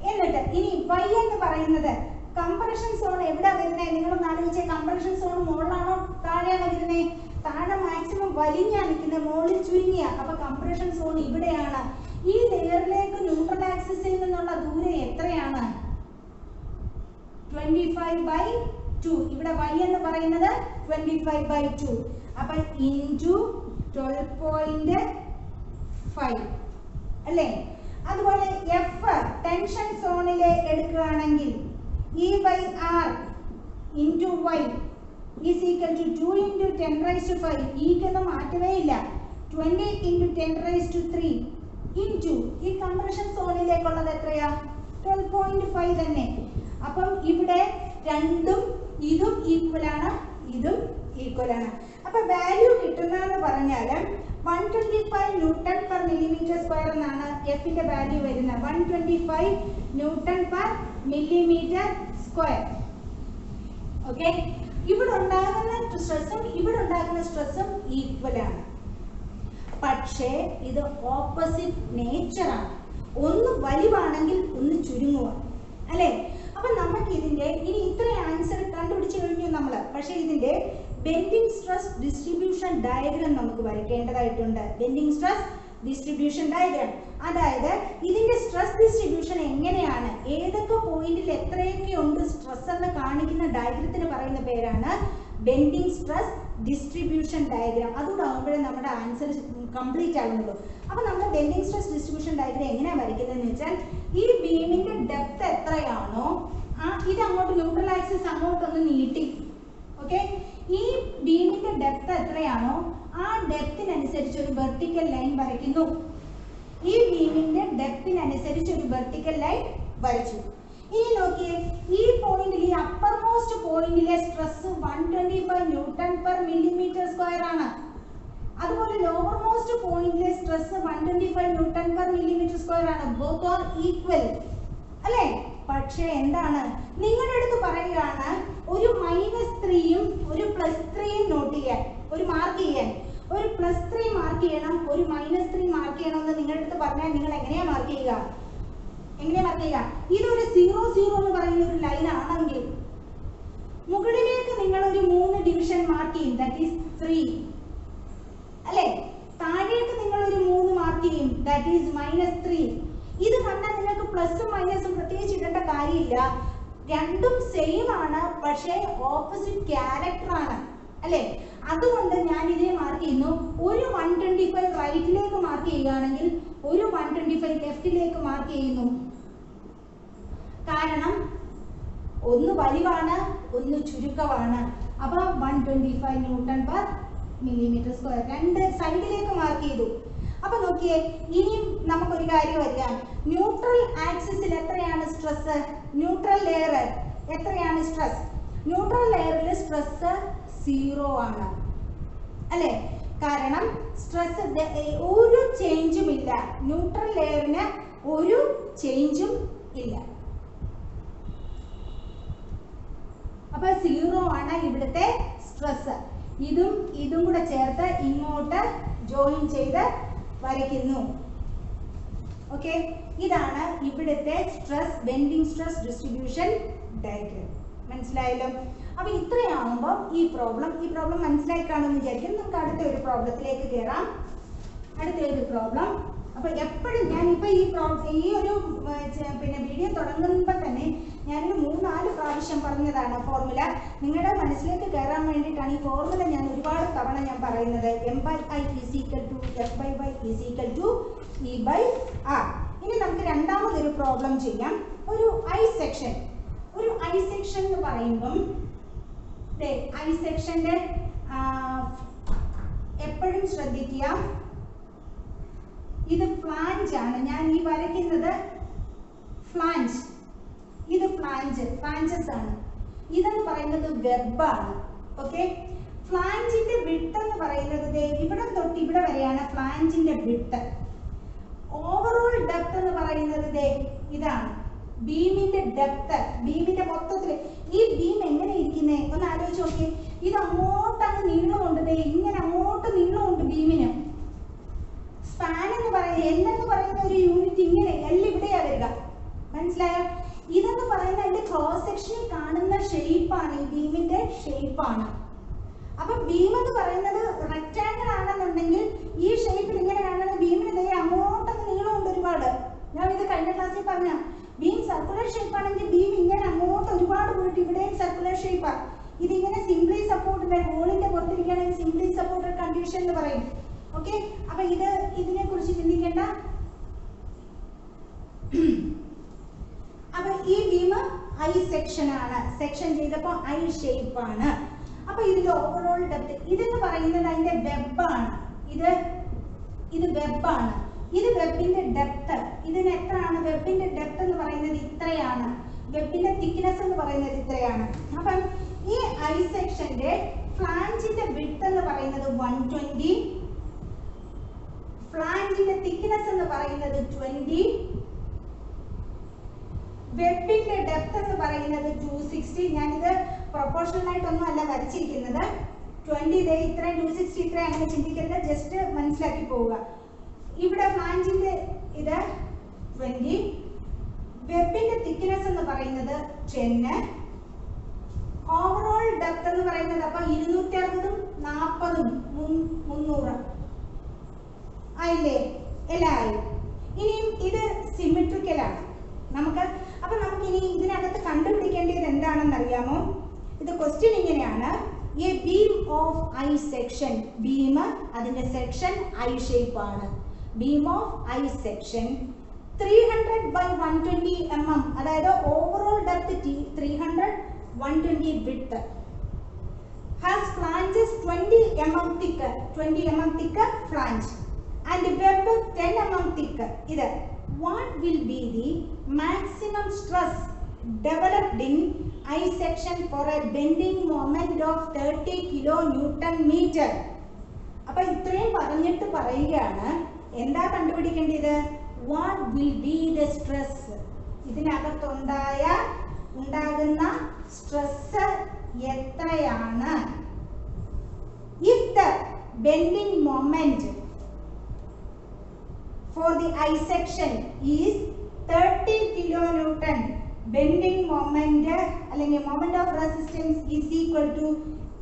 എന്നിട്ട് ഇനി y എന്ന് പറയുന്നത് കംപ്രഷൻ സോൺ എവിടെ വരുന്നത്? നിങ്ങളൊന്ന് ആലോചിച്ചേ, കംപ്രഷൻ സോൺ മുകളിലാണോ താഴെയാണോ വരുന്നത്? താഴെ മാക്സിമം വലിഞ്ഞാ നിൽക്കുന്നത്, മുകളിൽ ചുരുങ്ങിയ. അപ്പൊ കംപ്രഷൻ സോൺ ഇവിടെയാണ്. ഈ ലെയറിലേക്ക് ന്യൂട്രൽ ആക്സിസിൽ നിന്നുള്ള ദൂരം എത്രയാണ്? 25/2. ഇവിടെ y എന്ന് പറയുന്നത് 25/2. അപ്പൊ ഇൻറ്റു 12.5 അല്ലേ? അതുപോലെ എഫ് ടെൻഷൻ സോണിലെ എടുക്കുകയാണെങ്കിൽ e/r into y is equal to 2 into 10⁵. ഈക്കൊന്നും മാറ്റമേ ഇല്ല. 20 ഇൻറ്റു 10⁻³ ഇൻറ്റു ഈ കംപ്രഷൻ സോണിലേക്കുള്ളത് എത്രയാ? 12.5 തന്നെ. അപ്പം ഇവിടെ രണ്ടും ഇതും ഈക്വലാണ്, ഇതും ഈക്വലാണ്. അപ്പൊ വാല്യൂ കിട്ടുന്നതെന്ന് പറഞ്ഞാൽ 125 ന്യൂട്ടൺ പെർ മില്ലിമീറ്റർ സ്ക്വയർ എന്നാണ് എഫിന്റെ വാല്യൂ വരുന്നത്. 125 newton per millimetre square. Okay, ഇവിടെ ഉണ്ടാകുന്ന സ്ട്രെസ്സും ഈക്വലാണ്. പക്ഷേ ഇത് ഓപ്പോസിറ്റ് നേച്ചറാണ്. ഒന്ന് വലിവാണെങ്കിൽ ഒന്ന് ചുരുങ്ങുക, അല്ലേ? അപ്പൊ നമുക്ക് ഇതിന്റെ ഇനി ഇത്രയും ആൻസർ കണ്ടുപിടിച്ചു കഴിഞ്ഞു നമ്മൾ. പക്ഷെ ഇതിന്റെ ബെൻഡിങ് സ്ട്രെസ് ഡിസ്ട്രിബ്യൂഷൻ ഡയഗ്രം നമുക്ക് വരയ്ക്കേണ്ടതായിട്ടുണ്ട്. ബെൻഡിങ് സ്ട്രെസ് ഡിസ്ട്രിബ്യൂഷൻ ഡയഗ്രം, അതായത് ഇതിന്റെ സ്ട്രെസ് ഡിസ്ട്രിബ്യൂഷൻ എങ്ങനെയാണ്, ഏതൊക്കെ പോയിന്റിൽ എത്രയൊക്കെ ഉണ്ട് സ്ട്രെസ് എന്ന് കാണിക്കുന്ന ഡയഗ്രത്തിന് പറയുന്ന പേരാണ് ബെൻഡിങ് സ്ട്രെസ് ഡിസ്ട്രിബ്യൂഷൻ ഡയഗ്രാം അതുകൂടെ ആകുമ്പോഴേ നമ്മുടെ ആൻസർ കംപ്ലീറ്റ് ആകുന്നുള്ളൂ. അപ്പോൾ നമ്മൾ ബെൻഡിങ് സ്ട്രെസ് ഡിസ്ട്രിബ്യൂഷൻ ഡയഗ്രാം എങ്ങനെയാണ് വരയ്ക്കുന്നതെന്ന് വെച്ചാൽ ഈ ബീമിന്റെ ഡെപ്ത് എത്രയാണോ ഇത് അങ്ങോട്ട് ന്യൂട്രൽ ആക്സിസ് അങ്ങോട്ടൊന്ന് നീട്ടി. ഓക്കെ, ഈ ബീമിന്റെ ഡെപ്ത് എത്രയാണോ ആ ഡെപ്തിനനുസരിച്ച് ഒരു വെർട്ടിക്കൽ ലൈൻ വരയ്ക്കുന്നു. ഈ ബീമിന്റെ ഡെപ്തിനനുസരിച്ച് ഒരു വെർട്ടിക്കൽ ലൈൻ വരച്ചു. ഇനി നോക്കിയേ, ഈ പോയിന്റിൽ ഈ അപ്പർ മോസ്റ്റ് പോയിന്റിലെ stress 125 newton per millimetre square ആണ്. അതുപോലെ ലോവർ മോസ്റ്റ് പോയിന്റിലെ stress 125 newton per millimetre square ആണ്. ബോത്ത് ആർ ഈക്വൽ അല്ലേ? പക്ഷേ എന്താണ് നിങ്ങളുടെ അടുത്ത് പറയുകയാണ് ഒരു -3യും ഒരു +3യും നോട്ട് ചെയ്യാൻ, ഒരു മാർക്ക് ചെയ്യാൻ. ഒരു +3 മാർക്ക് ചെയ്യണം, ഒരു -3 മാർക്ക് ചെയ്യണം എന്ന് നിങ്ങളുടെ അടുത്ത് പറഞ്ഞാൽ നിങ്ങൾ എങ്ങനെയാ മാർക്ക് ചെയ്യുക? ഇതൊരു 0 0 എന്ന് പറയുന്ന ഒരു ലൈൻ ആണെങ്കിൽ മുകളിലേക്ക് നിങ്ങൾ ഒരു 3 ഡിവിഷൻ മാർക്ക് ചെയ്യും, ദാറ്റ് ഈസ് 3 അല്ലേ? താഴേക്ക് നിങ്ങൾ ഒരു 3 മാർക്ക് ചെയ്യും, ദാറ്റ് ഈസ് -3. ഇത് കണ്ടാൽ നിങ്ങൾക്ക് പ്ലസും മൈനസും പ്രത്യേകിച്ച് ഇടേണ്ട കാര്യമില്ല. രണ്ടും സെയിം ആണ്, പക്ഷേ ഓപ്പോസിറ്റ് ക്യാരക്ടർ ആണ് അല്ലേ? അതുകൊണ്ട് ഞാൻ ഇതിനെ മാർക്ക് ചെയ്യുന്നു. ഒരു 125 റൈറ്റിലേക്ക് മാർക്ക് ചെയ്യുകയാണെങ്കിൽ ഒരു 125 ലെഫ്റ്റിലേക്ക് മാർക്ക് ചെയ്യുന്നു. കാരണം ഒന്ന് വലിവാണ്, ഒന്ന് ചുരുക്കമാണ്. അപ്പൊ 125 ന്യൂട്ടൺ പെർ മില്ലിമീറ്റർ സ്ക്വയർ രണ്ട് സൈഡിലേക്ക് മാർക്ക് ചെയ്തു. അപ്പൊ നോക്കിയേ, ഇനിയും നമുക്കൊരു കാര്യം അറിയാം. ന്യൂട്രൽ ആക്സിസിൽ എത്രയാണ് സ്ട്രെസ്? ന്യൂട്രൽ ലെയർ എത്രയാണ് സ്ട്രെസ്? ന്യൂട്രൽ ലെയറിൽ സ്ട്രെസ് 0 ആണ് അല്ലേ? കാരണം സ്ട്രെസ് ഒരു ചേഞ്ചും ഇല്ല, ന്യൂട്രൽ ലെയറിന് ഒരു ചേഞ്ചും ഇല്ല. അപ്പൊ 0 ആണ് ഇവിടുത്തെ സ്ട്രെസ്. ഇതും കൂടെ ചേർത്ത് ഇങ്ങോട്ട് ജോയിൻ ചെയ്ത് വരയ്ക്കുന്നു. ഓക്കെ, ഇതാണ് ഇവിടുത്തെ stress bending stress distribution diagram. മനസ്സിലായല്ലോ? അപ്പൊ ഇത്രയാകുമ്പോൾ ഈ പ്രോബ്ലം മനസ്സിലായി കാണുമെന്ന് വിചാരിക്കും. നമുക്ക് അടുത്ത ഒരു പ്രോബ്ലത്തിലേക്ക് കയറാം. അടുത്ത ഒരു പ്രോബ്ലം. അപ്പൊ എപ്പോഴും ഞാനിപ്പോൾ ഈ ഒരു പിന്നെ വീഡിയോ തുടങ്ങുമ്പോൾ തന്നെ ഞാനൊരു 3-4 പ്രാവശ്യം പറഞ്ഞതാണ് ഫോർമുല. നിങ്ങളുടെ മനസ്സിലേക്ക് കയറാൻ വേണ്ടിയിട്ടാണ് ഈ ഫോർമുല ഞാൻ ഒരുപാട് തവണ ഞാൻ പറയുന്നത്. M/I = F/y = E/R. ഇനി നമുക്ക് രണ്ടാമതൊരു പ്രോബ്ലം ചെയ്യാം. ഒരു ഐ സെക്ഷൻ എന്ന് പറയുമ്പം ഐ സെക്ഷന്റെ എപ്പോഴും ശ്രദ്ധിക്കുക, ഇത് ഫ്ലാഞ്ച് ആണ്. ഞാൻ ഈ വരയ്ക്കുന്നത് ഫ്ലാഞ്ച്. ഇത് ഫ്ലാഞ്ചസ് ആണ്. ഇതെന്ന് പറയുന്നത് വെബാണ്. ഓക്കെ, ഫ്ലാഞ്ചിന്റെ വിഡ്ത്ത് എന്ന് പറയുന്നത് ഇവിടെ തൊട്ട് ഇവിടെ വരെയാണ് ഫ്ലാഞ്ചിന്റെ വിഡ്ത്ത്. ഓവറോൾ ഡെപ്ത് എന്ന് പറയുന്നത് ഇതാണ് ബീമിന്റെ ഡെപ്ത്. ബീമിന്റെ മൊത്തത്തിൽ ഈ ബീം എങ്ങനെ ഇരിക്കുന്നേ ഒന്ന് ആലോചിച്ച് നോക്കിയേ. ഇത് അങ്ങോട്ടങ്ങ് നീളമുണ്ട്, ഇങ്ങനെ അങ്ങോട്ട് നീളമുണ്ട് ബീമിന്. സ്പാൻ എന്ന് പറയുന്നത് എൽ എന്ന് പറയുന്ന ഒരു യൂണിറ്റ് ഇങ്ങനെ എൽ ഇവിടെയാ വരിക. മനസ്സിലായോ? ഇതെന്ന് പറയുന്ന അതിന്റെ ക്രോസ് സെക്ഷനിൽ കാണുന്ന ഷേപ്പാണ്, ഈ ബീമിന്റെ ഷേപ്പാണ്. അപ്പൊ ബീം എന്ന് പറയുന്നത് റെക്ടാങ്കിൾ ആണെന്നുണ്ടെങ്കിൽ ഈ ഷേപ്പിൽ ഇങ്ങനെ കാണുന്ന ബീമിന് അങ്ങോട്ടങ്ങ് നീളമുണ്ട് ഒരുപാട്. ഞാൻ ഇത് കഴിഞ്ഞ ക്ലാസ്സിൽ പറഞ്ഞ ബീം സർക്കുലർ ഷേപ്പ് ആണെങ്കിൽ ബീം ഇങ്ങനെ അങ്ങോട്ട് ഒരുപാട് പോയിട്ട് ഇവിടെയും സർക്കുലർ ഷേപ്പാണ്. ഇതിങ്ങനെ സിംപ്ലി സപ്പോർട്ടഡ് ഹോളിന്റെ പുറത്തിരിക്കുകയാണെങ്കിൽ സിംപ്ലി സപ്പോർട്ടഡ് കണ്ടീഷൻ എന്ന് പറയും. ഓക്കെ, അപ്പൊ ഇതിനെ കുറിച്ച് ചിന്തിക്കേണ്ട. അപ്പൊ ഈ ബീം ഐ സെക്ഷൻ ആണ്. സെക്ഷൻ ചെയ്തപ്പോ ഐ ഷേപ്പ് ആണ്. അപ്പൊ ഇതിന്റെ ഓവറോൾ ഡെപ്ത് ഇതെന്ന് പറയുന്നത് അതിന്റെ വെബാണ്. ഇത് വെബാണ്. ഇത് വെബിന്റെ ഡെപ്ത്. ഇതിന് എത്രയാണ്? വെബിന്റെ ഡെപ്ത് എന്ന് പറയുന്നത് ഇത്രയാണ്. വെബിന്റെ തിക്നെസ് എന്ന് പറയുന്നത് ഇത്രയാണ്. അപ്പം ഈ ഐ സെക്ഷന്റെ ഫ്ലാഞ്ചിന്റെ വിഡ്ത്ത് എന്ന് പറയുന്നത് 120, ഫ്ലാഞ്ചിന്റെ തിക്നെസ് എന്ന് പറയുന്നത് 20, വെബിന്റെ ഡെപ്ത് എന്ന് പറയുന്നത് 260. ഞാനിത് പ്രൊപ്പോർഷണൽ ആയിട്ടൊന്നും അല്ല വരച്ചിരിക്കുന്നത്. 20 ഇത്രയും 260 ഇത്രയും അങ്ങനെ ചിന്തിക്കരുത്, ജസ്റ്റ് മനസ്സിലാക്കി പോവുക. ഇവിടെ ഫ്ലാഞ്ചിന്റെ ഇത് 20, വെബിന്റെ തിക്നെസ് എന്ന് പറയുന്നത് 10, ഓവറോൾ ഡെപ്ത് എന്ന് പറയുന്നത് അപ്പൊ 260 40 300 ആയില്ലേ? എല്ലായി. ഇനിയും ഇത് സിമെട്രിക്കൽ ആണ്. നമുക്ക് ഇനി ഇതിനകത്ത് കണ്ടുപിടിക്കേണ്ടത് എന്താണെന്ന് അറിയാമോ? ഇത് ക്വസ്റ്റ്യൻ ഇങ്ങനെയാണ്. A beam of I section, beam അതിന്റെ സെക്ഷൻ ഐ ഷേപ്പ് ആണ്. Beam of I section 300 by 120 mm, അതായത് overall depth 300, 120 width, has flanges 20 mm thick, 20 mm thick flange and web 10 mm thick. ഇത് what will be the maximum stress developed in I section for a bending moment of 30 kN meter? അപ്പോൾ ഇത്രയും പറഞ്ഞിട്ട് പറയുകയാണ് എന്താ കണ്ടുപിടിക്കേണ്ടത്? What will be the stress? ഉണ്ടാകുന്ന stress എത്രയാണ്? If the bending moment for the I section is 30 kN, bending moment അല്ലെങ്കിൽ moment of resistance is equal to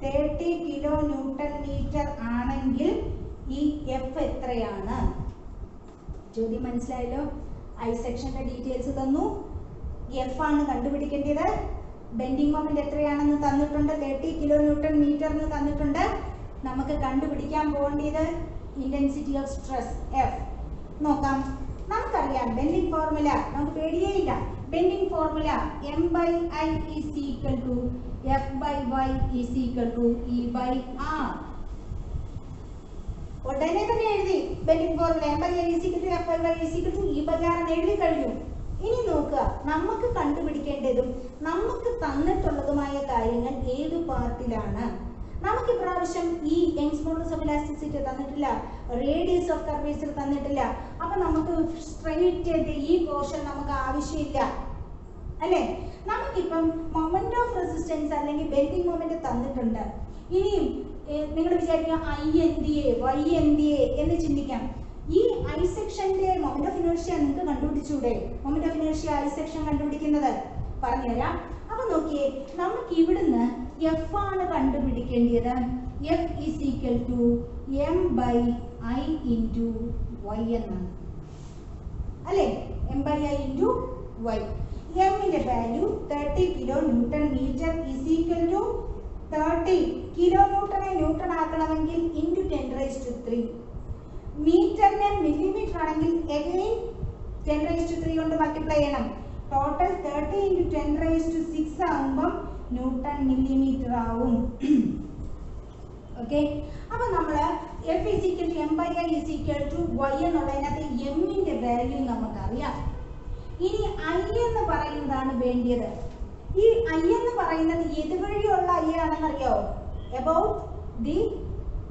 30 kN ആണെങ്കിൽ ഈ F എത്രയാണ്? ചോദ്യം മനസ്സിലായല്ലോ? ഐ സെക്ഷന്റെ ഡീറ്റെയിൽസ് തന്നു, എഫ് ആണ് കണ്ടുപിടിക്കേണ്ടത്. ബെൻഡിങ് മൊമെന്റ് എത്രയാണെന്ന് തന്നിട്ടുണ്ട്, 30 kN തന്നിട്ടുണ്ട്. നമുക്ക് കണ്ടുപിടിക്കാൻ പോകേണ്ടത് ഇന്റൻസിറ്റി ഓഫ് സ്ട്രെസ് എഫ്. നോക്കാം, നമുക്കറിയാം ബെൻഡിങ് ഫോർമുല, നമുക്ക് പേടിയേയില്ല. Bending formula M/I is equal to F/Y is equal to E/R. ഉടനെ തന്നെ എഴുതി bending formula M/I is equal to F/Y is equal to E/R എന്ന് എഴുതി കഴിഞ്ഞു. ഇനി നോക്കുക, നമുക്ക് കണ്ടുപിടിക്കേണ്ടതും നമുക്ക് തന്നിട്ടുള്ളതുമായ കാര്യങ്ങൾ ഏത് പാർട്ടിലാണ്. നമുക്ക് ഇപ്രാവശ്യം ഈ യങ്സ് മോഡുലസ് ഓഫ് ഇലാസ്റ്റിസിറ്റി തന്നിട്ടില്ല, റേഡിയസ് ഓഫ് കർവേച്ചർ തന്നിട്ടില്ല. അപ്പൊ നമുക്ക് സ്ട്രെയിറ്റ് ഈ പോർഷൻ നമുക്ക് ആവശ്യമില്ല അല്ലേ? നമുക്കിപ്പം മൊമെന്റ് ഓഫ് റെസിസ്റ്റൻസ് അല്ലെങ്കിൽ ബെൻഡിങ് മൊമെന്റ് തന്നിട്ടുണ്ട്. ഇനിയും നിങ്ങൾ വിചാരിക്കുക ഐ എന്തിയെ വൈ എന്തിയെ എന്ന് ചിന്തിക്കാം. ഈ ഐ സെക്ഷന്റെ മൊമെന്റ് ഓഫ് ഇനേർഷ്യ നിങ്ങൾക്ക് കണ്ടുപിടിച്ചൂടെ? Moment of inertia I section കണ്ടുപിടിക്കുന്നത് പറഞ്ഞുതരാം. അപ്പൊ നോക്കിയേ, നമുക്ക് ഇവിടുന്ന് എഫ് ആണ് കണ്ടുപിടിക്കേണ്ടത്. F is equal to M/I into Y എന്നാണ് അല്ലേ? M/I into y. എമ്മിന്റെ value 30 kN is equal to 30 കിലോന്യൂട്ടനെ ന്യൂട്ടൺ ആക്കണമെങ്കിൽ ഇൻറ്റു 10⁻³ മീറ്ററിനെ മില്ലിമീറ്റർ ആണെങ്കിൽ അഗൈൻ 10⁻³ കൊണ്ട് മൾട്ടിപ്ലൈ ചെയ്യണം. ടോട്ടൽ 30 × 10⁻⁶ ആകുമ്പം ന്യൂട്ടൺ മില്ലിമീറ്റർ ആവും. ഓക്കെ, അപ്പൊ നമ്മൾ F is equal to M/I is equal to y എന്നുള്ളതിനകത്ത് എമ്മിന്റെ വാല്യൂ നമുക്കറിയാം. ഇനി ഐ എന്ന് പറയുന്നതാണ് വേണ്ടിയത്. ഈ ഐ എന്ന് പറയുന്നത് ഏതുവഴിയുള്ള ഐ ആണെന്നറിയോ? About the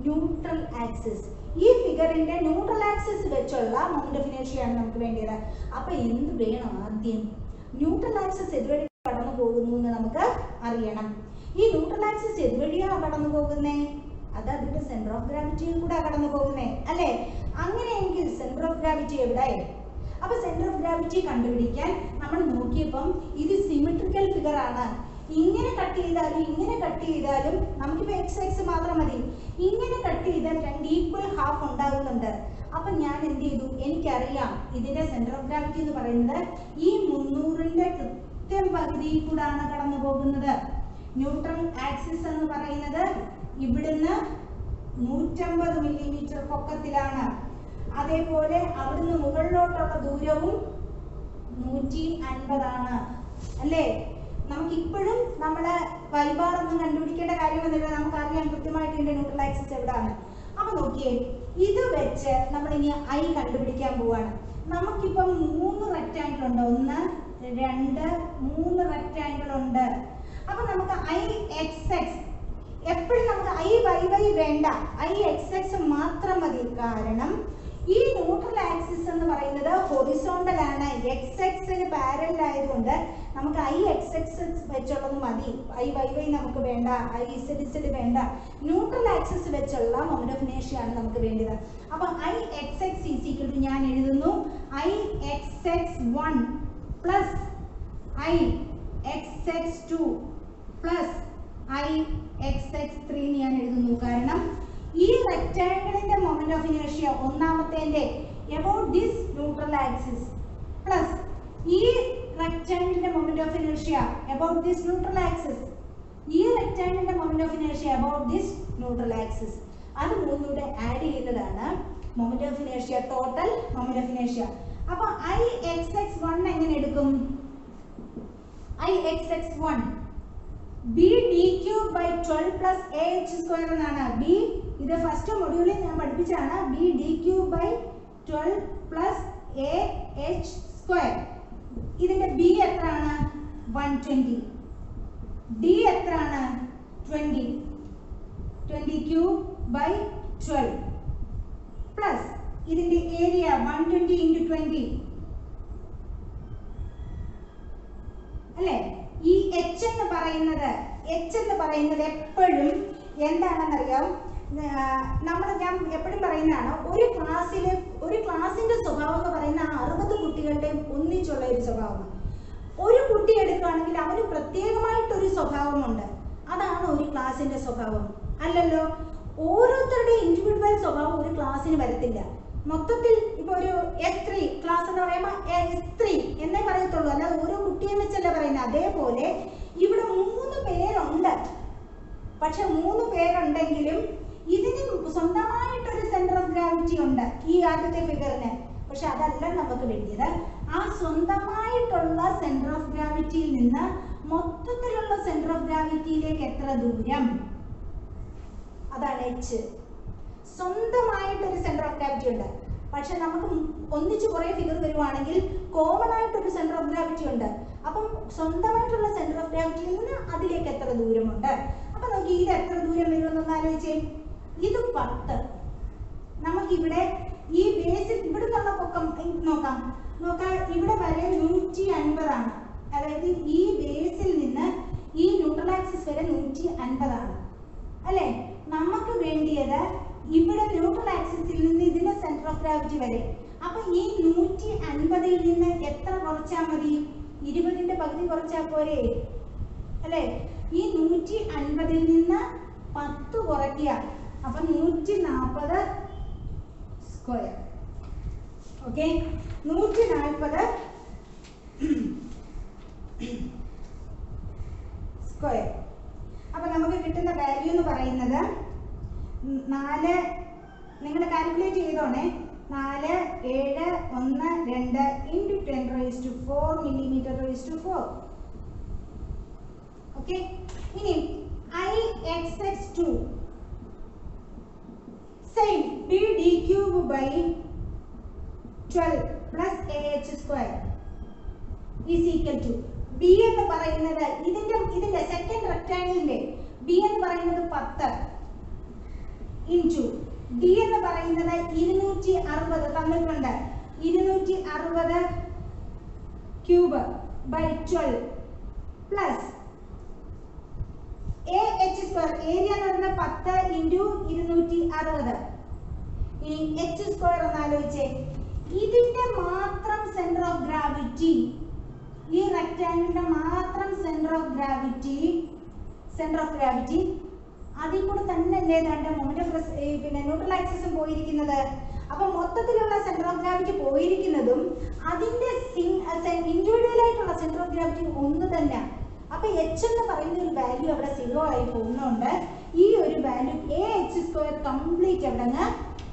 neutral axis. ഈ ഫിഗറിന്റെ ന്യൂട്രൽ ആക്സിസ് വെച്ചുള്ള മൊമെന്റ് ഓഫ് ഇനേർഷ്യ ആണ് നമുക്ക് വേണ്ടത്. അപ്പൊ എന്ത് വേണം? ആദ്യം ന്യൂട്രൽ ആക്സിസ് എതുവഴി കടന്നു പോകുന്നു എന്ന് നമുക്ക് അറിയണം. ഈ ന്യൂട്രൽ ആക്സിസ് എതുവഴിയാണ് കടന്നു പോകുന്നേ? അത് അതിന്റെ സെന്റർ ഓഫ് ഗ്രാവിറ്റിയിൽ കൂടെ കടന്നു പോകുന്നേ അല്ലേ? അങ്ങനെയെങ്കിൽ സെന്റർ ഓഫ് ഗ്രാവിറ്റി എവിടെ? അപ്പൊ സെന്റർ ഓഫ് ഗ്രാവിറ്റി കണ്ടുപിടിക്കാൻ നമ്മൾ നോക്കിയപ്പം ഇത് സിമെട്രിക്കൽ ഫിഗർ ആണ്. ഇങ്ങനെ കട്ട് ചെയ്താലും ഇങ്ങനെ കട്ട് ചെയ്താലും നമുക്കിപ്പോൾ x മാത്രം മതി. ഇങ്ങനെ കട്ട് ചെയ്താൽ രണ്ട് ഈക്വൽ ഹാഫ് ഉണ്ടാകുന്നുണ്ട്. അപ്പൊ ഞാൻ എന്ത് ചെയ്തു? എനിക്കറിയാം ഇതിന്റെ സെന്റർ ഓഫ് ഗ്രാവിറ്റി എന്ന് പറയുന്നത് ഈ 300ന്റെ കൃത്യം പകുതിയിൽ കൂടാണ് കടന്നു പോകുന്നത്. ന്യൂട്രൽ ആക്സിസ് എന്ന് പറയുന്നത് ഇവിടുന്ന് 150 മില്ലിമീറ്റർ പൊക്കത്തിലാണ്. അതേപോലെ അവിടുന്ന് മുകളിലോട്ടുള്ള ദൂരവും 150 ആണ് അല്ലേ? നമുക്കിപ്പോഴും നമ്മളെ വൈബാർ ഒന്നും കണ്ടുപിടിക്കേണ്ട കാര്യമൊന്നുമില്ല, നമുക്കറിയാം കൃത്യമായിട്ട് ഇതിന്റെ ന്യൂട്രൽ ആക്സിസ് എവിടെയാണ്. അപ്പൊ നോക്കിയേ, ഇത് വെച്ച് നമ്മൾ ഇനി ഐ കണ്ടുപിടിക്കാൻ പോവാണ്. നമുക്കിപ്പം 3 റെക്റ്റാങ്കിൾ ഉണ്ട്, 1 2 3 റെക്റ്റാങ്കിൾ ഉണ്ട്. അപ്പൊ നമുക്ക് IXX എപ്പോഴും നമുക്ക് IYY വേണ്ട, IXX മാത്രം മതി. കാരണം ഈ ന്യൂട്രൽ ആക്സിസ് എന്ന് പറയുന്നത് ഹൊറിസോണ്ടൽ ആണ്, XX-ന് പാരലൽ ആയതുകൊണ്ട് നമുക്ക് IXX വെച്ചുള്ളത് മതി. IYY നമുക്ക് വേണ്ട, IZZ വേണ്ട. ന്യൂട്രൽ ആക്സിസ് വെച്ചുള്ള മൊമെന്റ് ഓഫ് ഇനേർഷ്യ ആണ് നമുക്ക് വേണ്ടത്. അപ്പൊ IXX ഈസ് ഈക്വൽ ടു ഞാൻ എഴുതുന്നു IXX1 plus IXX2 plus IXX3 ഞാൻ എഴുതുന്നു. കാരണം ഈ റെക്റ്റാങ്കിളിന്റെ മൊമെന്റ് ഓഫ് ഇനേർഷ്യ ഒന്നാമത്തേന്റെ about this neutral axis plus ഈ റെക്റ്റാങ്കിളിന്റെ moment of inertia about this neutral axis ഈ റെക്ടാങ്കിളിന്റെ moment of inertia about this neutral axis, അത് മൂന്നൂടെ ആഡ് ചെയ്തതാണ് moment of inertia, total moment of inertia. അപ്പൊ Ixx1 എങ്ങനെ എടുക്കും? Ixx1 b dq by 12 plus ah square എന്നാണ്. b ഇത് ഫസ്റ്റ് മൊഡ്യൂളിൽ ഞാൻ പഠിപ്പിച്ചാണ്. b dq by 12 plus ah square. ഇതിന്റെ b എത്രയാണ്? 120. d എത്രയാണ്? 20. 20q by 12 plus ഇതിന്റെ ഏരിയ 120 into 20 അല്ലേ? ഈ h എന്ന് പറയുന്നത് എപ്പോഴും എന്താണെന്നറിയാം, ഞാൻ എപ്പോഴും പറയുന്നതാണ്, ഒരു ക്ലാസ്സിന്റെ സ്വഭാവം എന്ന് പറയുന്ന 60 കുട്ടികളുടെയും ഒന്നിച്ചുള്ള ഒരു സ്വഭാവമാണ്. ഒരു കുട്ടി എടുക്കുകയാണെങ്കിൽ അവന് പ്രത്യേകമായിട്ടൊരു സ്വഭാവമുണ്ട്. അതാണ് ഒരു ക്ലാസ്സിന്റെ സ്വഭാവം, അല്ലല്ലോ? ഓരോരുത്തരുടെ ഇൻഡിവിജ്വൽ സ്വഭാവം ഒരു ക്ലാസ്സിന് വരത്തില്ല. മൊത്തത്തിൽ ഇപ്പൊ ഒരു S3 ക്ലാസ് എന്ന് പറയുമ്പോൾ S3 എന്നേ പറയത്തുള്ളൂ, അല്ലാതെ ഓരോ കുട്ടിയെ വെച്ചല്ല പറയുന്നത്. അതേപോലെ ഇവിടെ 3 പേരുണ്ട്. പക്ഷെ 3 പേരുണ്ടെങ്കിലും ഇതിന് സ്വന്തമായിട്ടൊരു സെന്റർ ഓഫ് ഗ്രാവിറ്റി ഉണ്ട് ഈ ആദ്യത്തെ ഫിഗറിന്. പക്ഷെ അതല്ല നമുക്ക് വേണ്ടിയത്. ആ സ്വന്തമായിട്ടുള്ള സെന്റർ ഓഫ് ഗ്രാവിറ്റിയിൽ നിന്ന് മൊത്തത്തിലുള്ള സെന്റർ ഓഫ് ഗ്രാവിറ്റിയിലേക്ക് എത്ര ദൂരം, അതാണ് h. സ്വന്തമായിട്ടൊരു സെന്റർ ഓഫ് ഗ്രാവിറ്റി ഉണ്ട്. പക്ഷെ നമുക്ക് ഒന്നിച്ച് കുറെ ഫിഗർ വരുവാണെങ്കിൽ കോമൺ ആയിട്ടൊരു സെന്റർ ഓഫ് ഗ്രാവിറ്റി ഉണ്ട്. അപ്പം സ്വന്തമായിട്ടുള്ള സെന്റർ ഓഫ് ഗ്രാവിറ്റിയിൽ നിന്ന് അതിലേക്ക് എത്ര ദൂരമുണ്ട്. അപ്പൊ നോക്കി ഇത് എത്ര ദൂരം വരുമെന്നൊന്ന് ആലോചിച്ചേ. ഇത് 10. നമുക്കിവിടെ ഈ ബേസിൽ ഇവിടെ നിന്നുള്ള പൊക്കം നോക്കാം. ഇവിടെ വരെ 150 ആണ്. അതായത് ഈ ബേസിൽ നിന്ന് ഈ ന്യൂട്രൽ ആക്സിസ് വരെ 150 ആണ് അല്ലേ? നമുക്ക് വേണ്ടിയത് ഇവിടെ ന്യൂട്രൽ ആക്സിസിൽ നിന്ന് ഇതിന്റെ സെന്റർ ഓഫ് ഗ്രാവിറ്റി വരെ. അപ്പൊ ഈ 150ൽ നിന്ന് എത്ര കുറച്ചാൽ മതി? 20ന്റെ പകുതി കുറച്ചാൽ പോരെ അല്ലേ? ഈ 150ൽ നിന്ന് 10 കുറയ്ക്കുക. അപ്പൊ 140 സ്ക്വയർ. Okay, 140 square. അപ്പൊ നമുക്ക് കിട്ടുന്ന വാല്യൂ എന്ന് പറയുന്നത് 4, നിങ്ങൾ കാൽക്കുലേറ്റ് ചെയ്തോണേ, 4, 7, 1, 2 into 10⁴ mm⁴. ഓക്കെ, ഇനി Ixx2 same b d³ by 12 plus ah square is equal to b എന്ന് പറയുന്നത് ഇതിന്റെ സെക്കൻഡ് റെക്ടാങ്കിളിന്റെ b എന്ന് പറയുന്നത് 10 into d എന്ന് പറയുന്നത് 260 തന്നിട്ടുണ്ട്. 260 cube by 12 plus ah square. Area എന്ന് പറയുന്നത് 10 into 260. ഇനി h സ്ക്വയർ ഒന്ന് ആലോചിച്ചേ. ഇതിന്റെ മാത്രം സെന്റർ ഓഫ് ഗ്രാവിറ്റി, ഈ റെക്ടാങ്കിളിന്റെ മാത്രം സെന്റർ ഓഫ് ഗ്രാവിറ്റി അതിൽ കൂടെ തന്നെ അല്ലേ മൊമെന്റ് ഓഫ് പിന്നെ ന്യൂട്രൽ ആക്സിസും പോയിരിക്കുന്നത്. അപ്പൊ മൊത്തത്തിലുള്ള സെന്റർ ഓഫ് ഗ്രാവിറ്റി പോയിരിക്കുന്നതും അതിന്റെ ഇൻഡിവിജ്വൽ ആയിട്ടുള്ള സെന്റർ ഓഫ് ഗ്രാവിറ്റി ഒന്ന് തന്നെ. അപ്പൊ h എന്ന് പറയുന്ന ഒരു വാല്യൂ അവിടെ 0 ആയി പോകുന്നുണ്ട്. ഈ ഒരു വാല്യൂ ah² കംപ്ലീറ്റ് അവിടെ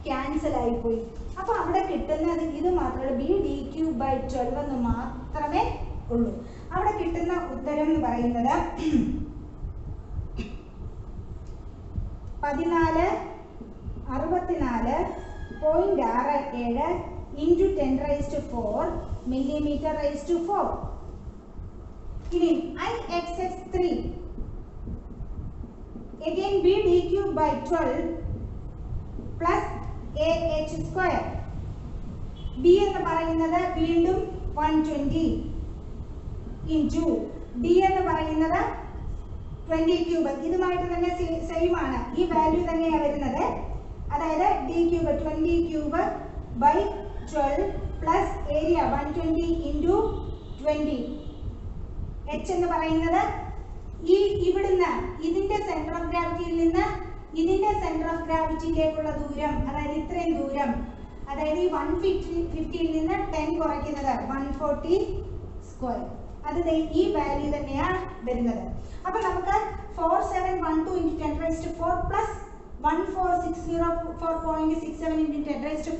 ക്യാൻസൽ ആയി പോയി. അപ്പൊ അവിടെ കിട്ടുന്നത് ഇത് മാത്രമേ b d³ by 12 എന്ന് മാത്രമേ ഉള്ളൂ. അവിടെ കിട്ടുന്ന ഉത്തരം എന്ന് പറയുന്നത് 1464.67 into 10⁴ mm⁴. ഇനി Ixx3 again b d³ by 12 plus ah square. b എന്ന് പറയുന്നത് വീണ്ടും 120 into d എന്ന് പറയുന്നത് 20³ ഇതുമായിട്ട് തന്നെ സെയിം ആണ്. ഈ വാല്യൂ തന്നെയാണ് വരുന്നത്. അതായത് d³ 20³ by 12 plus area 120 into 20. h എന്ന് പറയുന്നത് ഈ ഇവിടുന്ന് ഇതിന്റെ സെന്റർ ഓഫ് ഗ്രാവിറ്റിയിൽ നിന്ന് ഇതിന്റെ സെന്റർ ഓഫ് ഗ്രാവിറ്റിയിലേക്കുള്ള ദൂരം, അതായത് ഇത്രയും ദൂരം, അതായത് ഈ 150ൽ നിന്ന് 10 കുറയ്ക്കുന്നത് 140 സ്ക്വയർ. അത് ഈ വാല്യൂ തന്നെയാണ് വരുന്നത്. അപ്പൊ നമുക്ക് 4712 into 10 raised to 4 plus 14604.67 into 10 raised to 4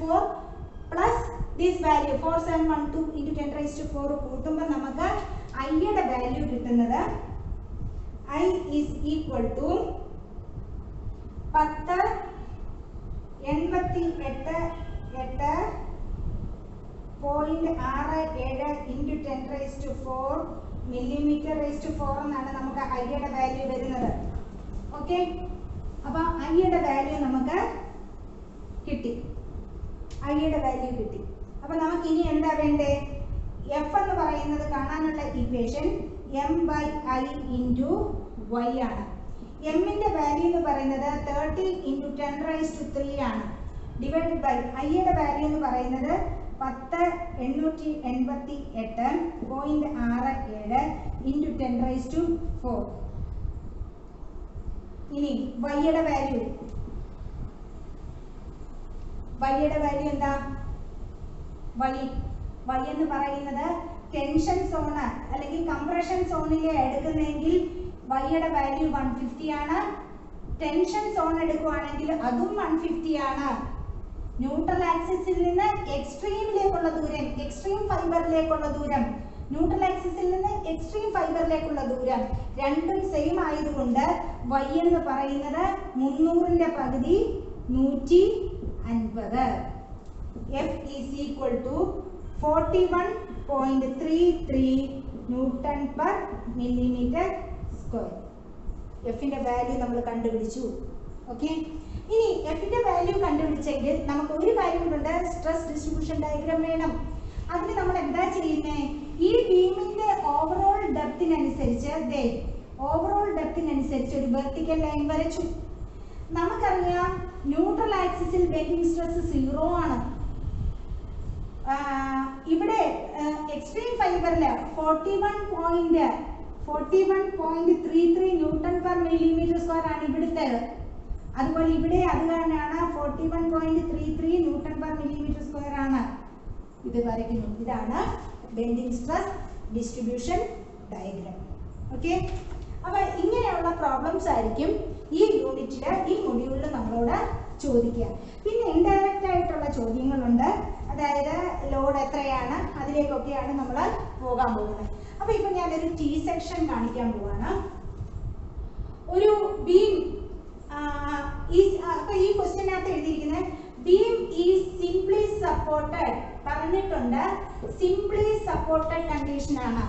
plus this value 4712 into 10 raised to 4 കൂട്ടുമ്പോൾ നമുക്ക് I യുടെ വാല്യൂ കിട്ടുന്നത് I is equal to 1088.67 into 10 raised to 4 millimeter raised to 4 എന്നാണ് നമുക്ക് I യുടെ വാല്യൂ വരുന്നത്. ഓക്കെ, അപ്പോൾ I യുടെ വാല്യൂ നമുക്ക് കിട്ടി. I യുടെ വാല്യൂ കിട്ടി. അപ്പോൾ നമുക്ക് ഇനി എന്താ വേണ്ടേ? F എന്ന് പറയുന്നത് കാണാനുള്ള ഇക്വേഷൻ m/I into y ആണ്. m ന്റെ വാല്യൂ എന്ന് പറയുന്നത് 30 into 10 raised to 3 ആണ്. ഡിവൈഡഡ് ബൈ I യുടെ വാല്യൂ എന്ന് പറയുന്നത് 10,888.67 into 10 raised to 4. ഇനി y യുടെ വാല്യൂ എന്താ? y എന്ന് പറയുന്നത് ടെൻഷൻ സോൺ അല്ലെങ്കിൽ കംപ്രഷൻ സോണിലെ എടുക്കുന്നെങ്കിൽ y യുടെ വാല്യൂ 150 ആണ്. ടെൻഷൻ സോൺ എടുക്കുകയാണെങ്കിൽ അതും 150 ആണ്. ന്യൂട്രൽ ആക്സിസിൽ നിന്ന് എക്സ്ട്രീമിലേക്കുള്ള ദൂരം, എക്സ്ട്രീം ഫൈബറിലേക്കുള്ള ദൂരം, ന്യൂട്രൽ ആക്സിസിൽ നിന്ന് എക്സ്ട്രീം ഫൈബറിലേക്കുള്ള ദൂരം രണ്ടും സെയിം ആയതുകൊണ്ട് y എന്ന് പറയുന്നത് 300ന്റെ പകുതി 150. F is equal to 41.33 Newton per millimeter square. F ന്റെ വാല്യൂ നമ്മൾ കണ്ടുപിടിച്ചു. ഓക്കെ, ഇനി F ന്റെ വാല്യൂ കണ്ടുപിടിച്ചെങ്കിൽ നമുക്ക് ഒരു കാര്യം കൂടെ, സ്ട്രെസ് ഡിസ്ട്രിബ്യൂഷൻ ഡയഗ്രാം വേണം. അതിന് നമ്മൾ എന്താ ചെയ്യുന്നത്? ഈ ബീമിന്റെ ഓവറോൾ ഡെപ്തിനനുസരിച്ച് ഒരു വെർട്ടിക്കൽ ലൈൻ വരച്ചു. നമുക്കറിയാം ന്യൂട്രൽ ആക്സിസിൽ ബെൻഡിങ് സ്ട്രെസ് 0 ആണ്. ഇവിടെ എക്സ്ട്രീം ഫൈബറിൽ 41.33 ന്യൂട്ടൺ പെർ മില്ലിമീറ്റർ സ്ക്വയർ ആണ് ഇവിടുത്തെ. അതുപോലെ ഇവിടെ അത് തന്നെയാണ് 41.33 ന്യൂട്ടൺ പെർ മില്ലിമീറ്റർ സ്ക്വയർ ആണ് ഇത് വരയ്ക്കുന്നു. ഇതാണ് bending stress distribution diagram. Okay, അപ്പോൾ ഇങ്ങനെയുള്ള പ്രോബ്ലംസ് ആയിരിക്കും ഈ യൂണിറ്റിൽ, ഈ മൊഡ്യൂളിൽ നമ്മളോട് ചോദിക്കുക. പിന്നെ ഇൻഡയറക്റ്റ് ആയിട്ടുള്ള ചോദ്യങ്ങളുണ്ട്. അതായത് ലോഡ് എത്രയാണ്, അതിലേക്കൊക്കെയാണ് നമ്മൾ പോകാൻ പോകുന്നത്. അപ്പോൾ ഇപ്പോൾ ഞാനൊരു T സെക്ഷൻ കാണിക്കാൻ പോവാണ്. ഒരു ബീം, അപ്പോൾ ഈ ക്വസ്റ്റ്യനകത്ത് എഴുതിയിരിക്കുന്നത് ബീം ഈസ് സിംപ്ലി സപ്പോർട്ടഡ് പറഞ്ഞിട്ടുണ്ട്. സിംപ്ലി സപ്പോർട്ടഡ് കണ്ടീഷൻ ആണ്.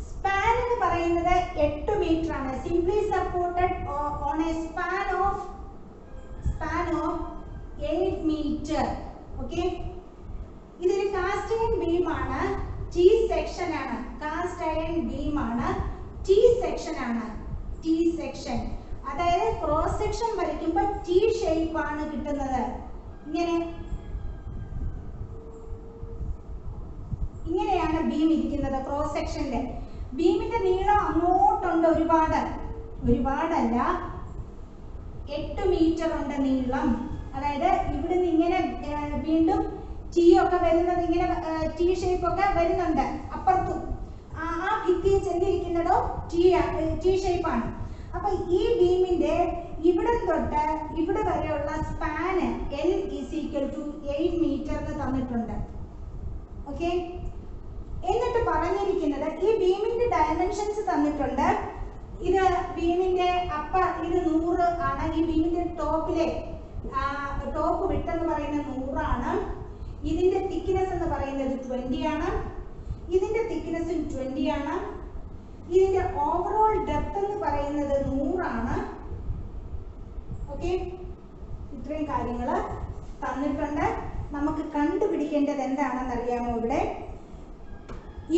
സ്പാൻ എന്ന് പറയുന്നത് 8 മീറ്റർ ആണ്. Simply supported on a span of 8 metre. Okay, ഇതൊരു കാസ്റ്റ് അയൺ ബീം ആണ്. T സെക്ഷൻ ആണ്. കാസ്റ്റ് അയൺ ബീം ആണ്. T സെക്ഷൻ ആണ്. T സെക്ഷൻ അതായത് ക്രോസ് സെക്ഷൻ വരയ്ക്കുമ്പോൾ T ഷേപ്പ് ആണ് കിട്ടുന്നത്. ഇങ്ങനെയാണ് ബീം ഇരിക്കുന്നത്. ക്രോസ് സെക്ഷനിൽ ബീമിന്റെ നീളം അങ്ങോട്ടുണ്ട്, ഒരുപാടല്ല, 8 മീറ്റർ ഉണ്ട് നീളം. അതായത് ഇവിടുന്ന് ഇങ്ങനെ വീണ്ടും T ഒക്കെ വരുന്നത്, ഇങ്ങനെ T ഷേപ്പ് ഒക്കെ വരുന്നുണ്ട് അപ്പുറത്തും. ആ ഭിത്തി ചെന്നിരിക്കുന്നതോ T ഷേപ്പ് ആണ്. അപ്പൊ ഈ ബീമിന്റെ ഇവിടെ തൊട്ട് ഇവിടെ വരെയുള്ള സ്പാന് L is equal to 8 metre എന്ന് തന്നിട്ടുണ്ട്. ഓക്കെ, എന്നിട്ട് പറഞ്ഞിരിക്കുന്നത് ഈ ബീമിന്റെ ഡയമെൻഷൻസ് തന്നിട്ടുണ്ട്. ഇത് ബീമിന്റെ ഇത് 100 ആണ്. ഈ ബീമിന്റെ ടോപ്പ് വിഡ്ത് എന്ന് പറയുന്നത് 100 ആണ്. ഇതിന്റെ തിക്നെസ് എന്ന് പറയുന്നത് 20 ആണ്. ഇതിന്റെ തിക്നെസ്സും 20 ആണ്. ഇതിന്റെ ഓവറോൾ ഡെപ്ത് എന്ന് പറയുന്നത് 100 ആണ്. ഓക്കെ, ഇത്രയും കാര്യങ്ങൾ തന്നിട്ടുണ്ട്. നമുക്ക് കണ്ടുപിടിക്കേണ്ടത് എന്താണെന്ന് അറിയാമോ?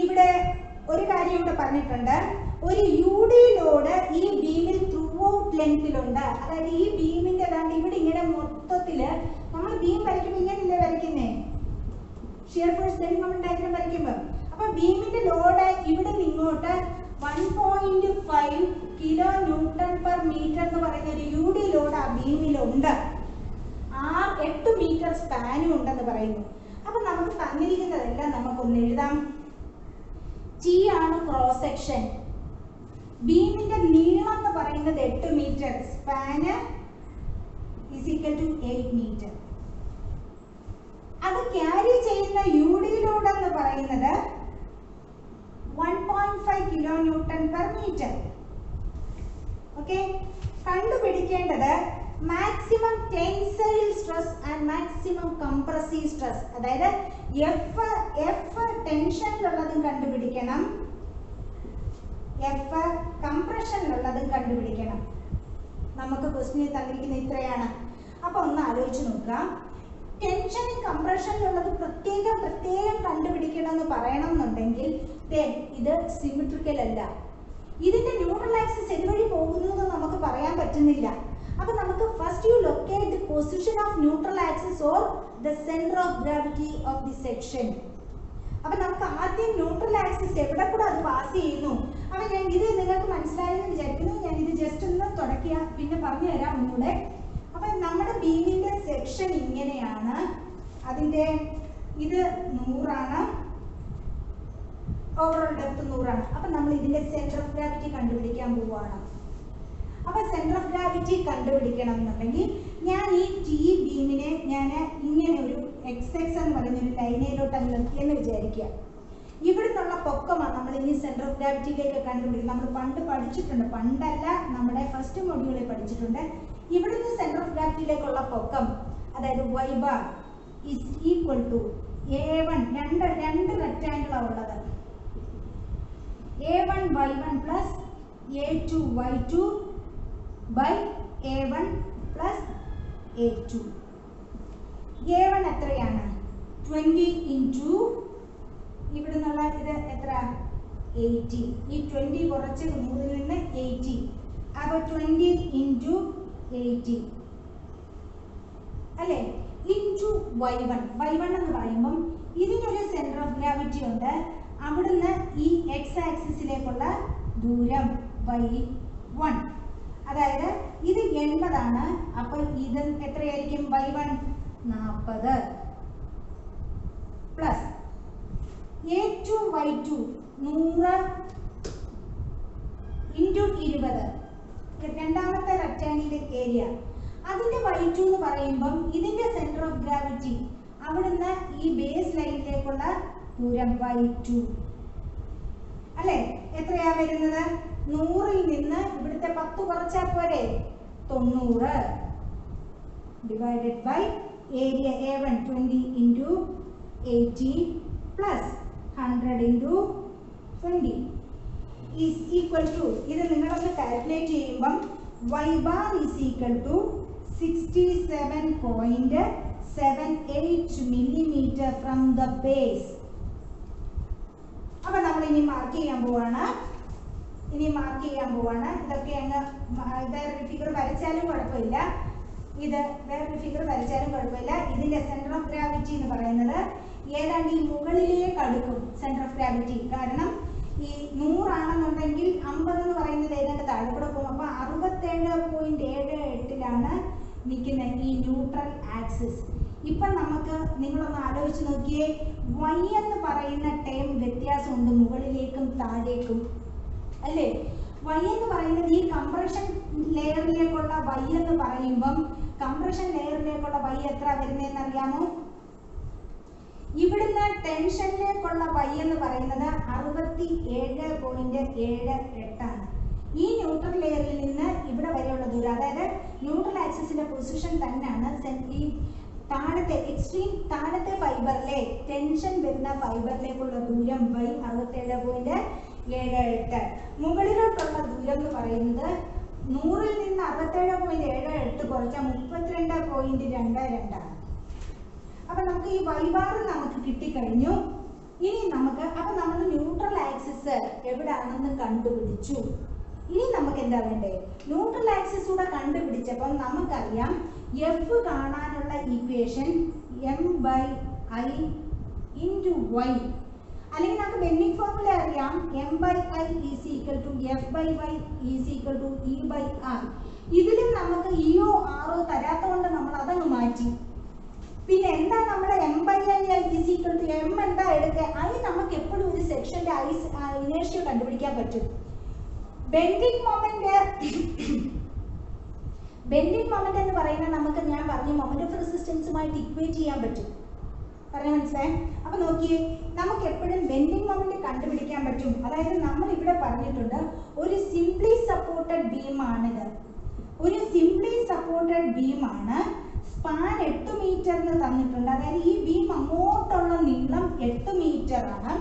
ഇവിടെ ഒരു കാര്യം ഇവിടെ പറഞ്ഞിട്ടുണ്ട്. ഒരു UD ലോഡ് ഈ ബീമിൽ ത്രൂ ഔട്ട് ലെങ്തിലുണ്ട്. അതായത് ഈ ബീമിന്റെ ഇവിടെ ഇങ്ങനെ മൊത്തത്തില് നമ്മൾ ബീം വരയ്ക്കുമ്പോൾ ഇങ്ങനെയല്ലേ വരയ്ക്കുന്നേ, shear force bending moment diagram വരയ്ക്കുമ്പോൾ. അപ്പൊ ബീമിന്റെ ലോഡ് ഇവിടെ നിങ്ങോട്ട് 1.5 കിലോ ന്യൂട്ടൺ പെർ മീറ്റർ എന്ന് പറയുന്ന ഒരു UD ലോഡ് ആ ബീമിലുണ്ട്. 8 മീറ്റർ സ്പാനും ഉണ്ടെന്ന് പറയുന്നു. അപ്പൊ നമുക്ക് തന്നിരിക്കുന്നതെല്ലാം നമുക്കൊന്ന് എഴുതാം. T ആണ് ക്രോസ് സെക്ഷൻ, ബീമിന്റെ നീളം എന്ന് പറയുന്നത് 8 metre, span is equal to 8 metre. അത് ക്യാരി ചെയ്യുന്ന യുഡി ലോഡ് എന്ന് പറയുന്നത് 1.5 kilo newton per metre. Okay, കണ്ടുപിടിക്കേണ്ടത് maximum tensile stress and maximum compressive stress. അതായത് എഫ് ടെൻഷനിലുള്ളതും കണ്ടുപിടിക്കണം, എഫ് കംപ്രഷനിലുള്ളതും കണ്ടുപിടിക്കണം. നമുക്ക് ക്വസ്റ്റ്യൻ തന്നിരിക്കുന്ന ഇത്രയാണ്. അപ്പൊ ഒന്ന് ആലോചിച്ച് നോക്കുക. ടെൻഷനും കംപ്രഷനിലുള്ളത് പ്രത്യേകം കണ്ടുപിടിക്കണം എന്ന് പറയണം എന്നുണ്ടെങ്കിൽ ഇത് സിമെട്രിക്കൽ അല്ല. ഇതിന്റെ ന്യൂട്രൽ ആക്സിസ് എതുവഴി പോകുന്നു എന്ന് നമുക്ക് പറയാൻ പറ്റുന്നില്ല. അപ്പൊ നമുക്ക് first you locate the position of neutral axis or the centre of gravity of the section. അപ്പൊ നമുക്ക് ആദ്യം ന്യൂട്രൽ ആക്സിസ് എവിടെ കൂടെ അത് പാസ് ചെയ്യുന്നു. അപ്പൊ ഞാൻ ഇത് നിങ്ങൾക്ക് മനസ്സിലായെന്ന് വിചാരിക്കുന്നു. ഞാൻ ഇത് ജസ്റ്റ് ഒന്ന് തുടക്കിയ പിന്നെ പറഞ്ഞു തരാം ഒന്നുകൂടെ. അപ്പൊ നമ്മുടെ ബീമിന്റെ സെക്ഷൻ ഇങ്ങനെയാണ്. അതിന്റെ ഇത് 100 ആണ്, ഓവറോൾ ഡെപ്ത് 100 ആണ്. അപ്പൊ നമ്മൾ ഇതിന്റെ സെന്റർ ഓഫ് ഗ്രാവിറ്റി കണ്ടുപിടിക്കാൻ പോവുകയാണ്. അപ്പൊ സെന്റർ ഓഫ് ഗ്രാവിറ്റി കണ്ടുപിടിക്കണം എന്നുണ്ടെങ്കിൽ ഞാൻ ഈ ടി ബീമിനെ ഞാൻ ഇങ്ങനെ ഒരു എക്സ് എന്ന് പറയുന്ന ഒരു ലൈനയിലോട്ട് നിർത്തിയെന്ന് വിചാരിക്കുക. ഇവിടെ നിന്നുള്ള പൊക്കമാണ് നമ്മൾ ഇനി സെന്റർ ഓഫ് ഗ്രാവിറ്റിയിലേക്ക് കണ്ടുപിടിക്കും. നമ്മൾ പണ്ട് പഠിച്ചിട്ടുണ്ട്, പണ്ടല്ല നമ്മുടെ ഫസ്റ്റ് മൊഡ്യൂളിൽ പഠിച്ചിട്ടുണ്ട്. ഇവിടുന്ന് സെന്റർ ഓഫ് ഗ്രാവിറ്റിയിലേക്കുള്ള പൊക്കം, അതായത് y bar is equal to a1, രണ്ട് റെക്ടാങ്കിളാണ് ഉള്ളത്, a1 y1 plus a2 y2 by a1 plus a2. a1 എത്രയാണ്? 20 ഇൻറ്റു ഇവിടെ നിന്നുള്ള ഇത് എത്ര? 80. ഈ 20 കുറച്ച് 100 നിന്ന് 80. അപ്പോൾ 20 ഇൻറ്റു 80 അല്ലേ, ഇൻറ്റു y1. y1 എന്ന് പറയുമ്പം ഇതിനൊരു സെന്റർ ഓഫ് ഗ്രാവിറ്റി ഉണ്ട്. അവിടുന്ന് ഈ എക്സ് ആക്സിസിലേക്കുള്ള ദൂരം y1, അതായത് ഇത് 80 ആണ്. അപ്പോൾ ഇത് എത്രയായിരിക്കും? y1 40 plus a2 y2 100 into 20, രണ്ടാമത്തെ റെക്ടാങ്കിളിന്റെ ഏരിയ. അതിന്റെ y2 എന്ന് പറയുമ്പം ഇതിന്റെ സെന്റർ ഓഫ് ഗ്രാവിറ്റി അവിടുന്ന് ഈ ബേസ് ലൈനിലേക്കുള്ള ദൂരം y2 അല്ലേ. എത്രയാ വരുന്നത്? 100ൽ നിന്ന് ഇവിടുത്തെ 10 കുറച്ചാൽ പോരെ, 90 divided by area a1 20 into 80 plus 100 into 20 is equal to, ഇത് നിങ്ങളൊന്ന് കാൽക്കുലേറ്റ് ചെയ്യുമ്പം y bar is equal to 67.78 millimeter from the base. അപ്പൊ നമ്മൾ ഇനി മാർക്ക് ചെയ്യാൻ പോവാണ്. ഇതൊക്കെ അങ്ങ് വേറൊരു ഫിഗർ വരച്ചാലും കുഴപ്പമില്ല. ഇതിന്റെ സെന്റർ ഓഫ് ഗ്രാവിറ്റി എന്ന് പറയുന്നത് ഏതാണ്ട് ഈ മുകളിലേക്ക് അടുക്കും സെന്റർ ഓഫ് ഗ്രാവിറ്റി. കാരണം ഈ 100 ആണെന്നുണ്ടെങ്കിൽ 50 എന്ന് പറയുന്നത് ഏതാണ്ട് താഴെ കൂടെ പോകും. അപ്പൊ 67.78 നിൽക്കുന്ന ഈ ന്യൂട്രൽ ആക്സിസ്. ഇപ്പൊ നമുക്ക് നിങ്ങളൊന്ന് ആലോചിച്ച് നോക്കിയേ, y എന്ന് പറയുന്ന ടേം വ്യത്യാസമുണ്ട് മുകളിലേക്കും താഴേക്കും അല്ലേ. y എന്ന് പറയുന്നത് ഈ കംപ്രഷൻ ലെയറിലേക്കുള്ള y എന്ന് പറയുമ്പം കംപ്രഷൻ ലെയറിലേക്കുള്ള y എത്ര വരുന്നതെന്ന് അറിയാമോ? ഇവിടുന്ന് ടെൻഷനിലേക്കുള്ള y എന്ന് പറയുന്നത് 67.78 ആണ്. ഈ ന്യൂട്രൽ ലെയറിൽ നിന്ന് ഇവിടെ വരെയുള്ള ദൂരം, അതായത് ന്യൂട്രൽ ആക്സിസിന്റെ പൊസിഷൻ തന്നെയാണ് ഈ താഴത്തെ എക്സ്ട്രീം താഴത്തെ ഫൈബറിലെ ടെൻഷൻ വരുന്ന ഫൈബറിലേക്കുള്ള ദൂരം ബൈ 67.78. മുകളിലോട്ടുള്ള ദൂരം എന്ന് പറയുന്നത് 100ൽ നിന്ന് 67.78 കുറച്ച 32.22 ആണ്. അപ്പൊ നമുക്ക് ഈ y ബാർ നമുക്ക് കിട്ടിക്കഴിഞ്ഞു. ഇനി നമുക്ക് അപ്പൊ നമ്മൾ ന്യൂട്രൽ ആക്സിസ് എവിടെയാണെന്ന് കണ്ടുപിടിച്ചു. ഇനി നമുക്ക് എന്താ വേണ്ടേ? ന്യൂട്രൽ ആക്സിസ് കൂടെ കണ്ടുപിടിച്ചപ്പോൾ നമുക്കറിയാം എഫ് കാണാനുള്ള ഈക്വേഷൻ m/i ഇൻറ്റു y, അല്ലെങ്കിൽ നമുക്ക് ബെന്നിക് ഫോർമുല അറിയാം. m/i is equal to f/y is equal to e/r. ഇതിലും നമുക്ക് ഇയോ ആറോ തരാത്തതുകൊണ്ട് നമ്മൾ അതങ്ങ് മാറ്റി. പിന്നെ എന്താ നമ്മൾ m/i is equal to m എന്താ എടുക്കുക? i നമുക്ക് എപ്പോഴും ഒരു സെക്ഷന്റെ ഇനേർഷ്യ കണ്ടുപിടിക്കാൻ പറ്റും. ബെൻഡിങ് മൊമെന്റ് എന്ന് പറയുന്നത് നമുക്ക് ഞാൻ പറഞ്ഞു മൊമെന്റ് ഓഫ് റെസിസ്റ്റൻസുമായിട്ട് ഇക്വേറ്റ് ചെയ്യാൻ പറ്റും. പറഞ്ഞ മനസ്സിലായി? അപ്പൊ നോക്കിയേ, നമുക്ക് എപ്പോഴും ബെൻഡിങ് മൊമെന്റ് കണ്ടുപിടിക്കാൻ പറ്റും. അതായത് നമ്മൾ ഇവിടെ പറഞ്ഞിട്ടുണ്ട് ഒരു സിംപ്ലി സപ്പോർട്ടഡ് ബീമാണിത്. ഒരു സിംപ്ലി സപ്പോർട്ടഡ് ബീമാണ്. സ്പാൻ 8 മീറ്ററിന് തന്നിട്ടുണ്ട്. അതായത് ഈ ബീം അങ്ങോട്ടുള്ള നീളം 8 മീറ്റർ ആണ്.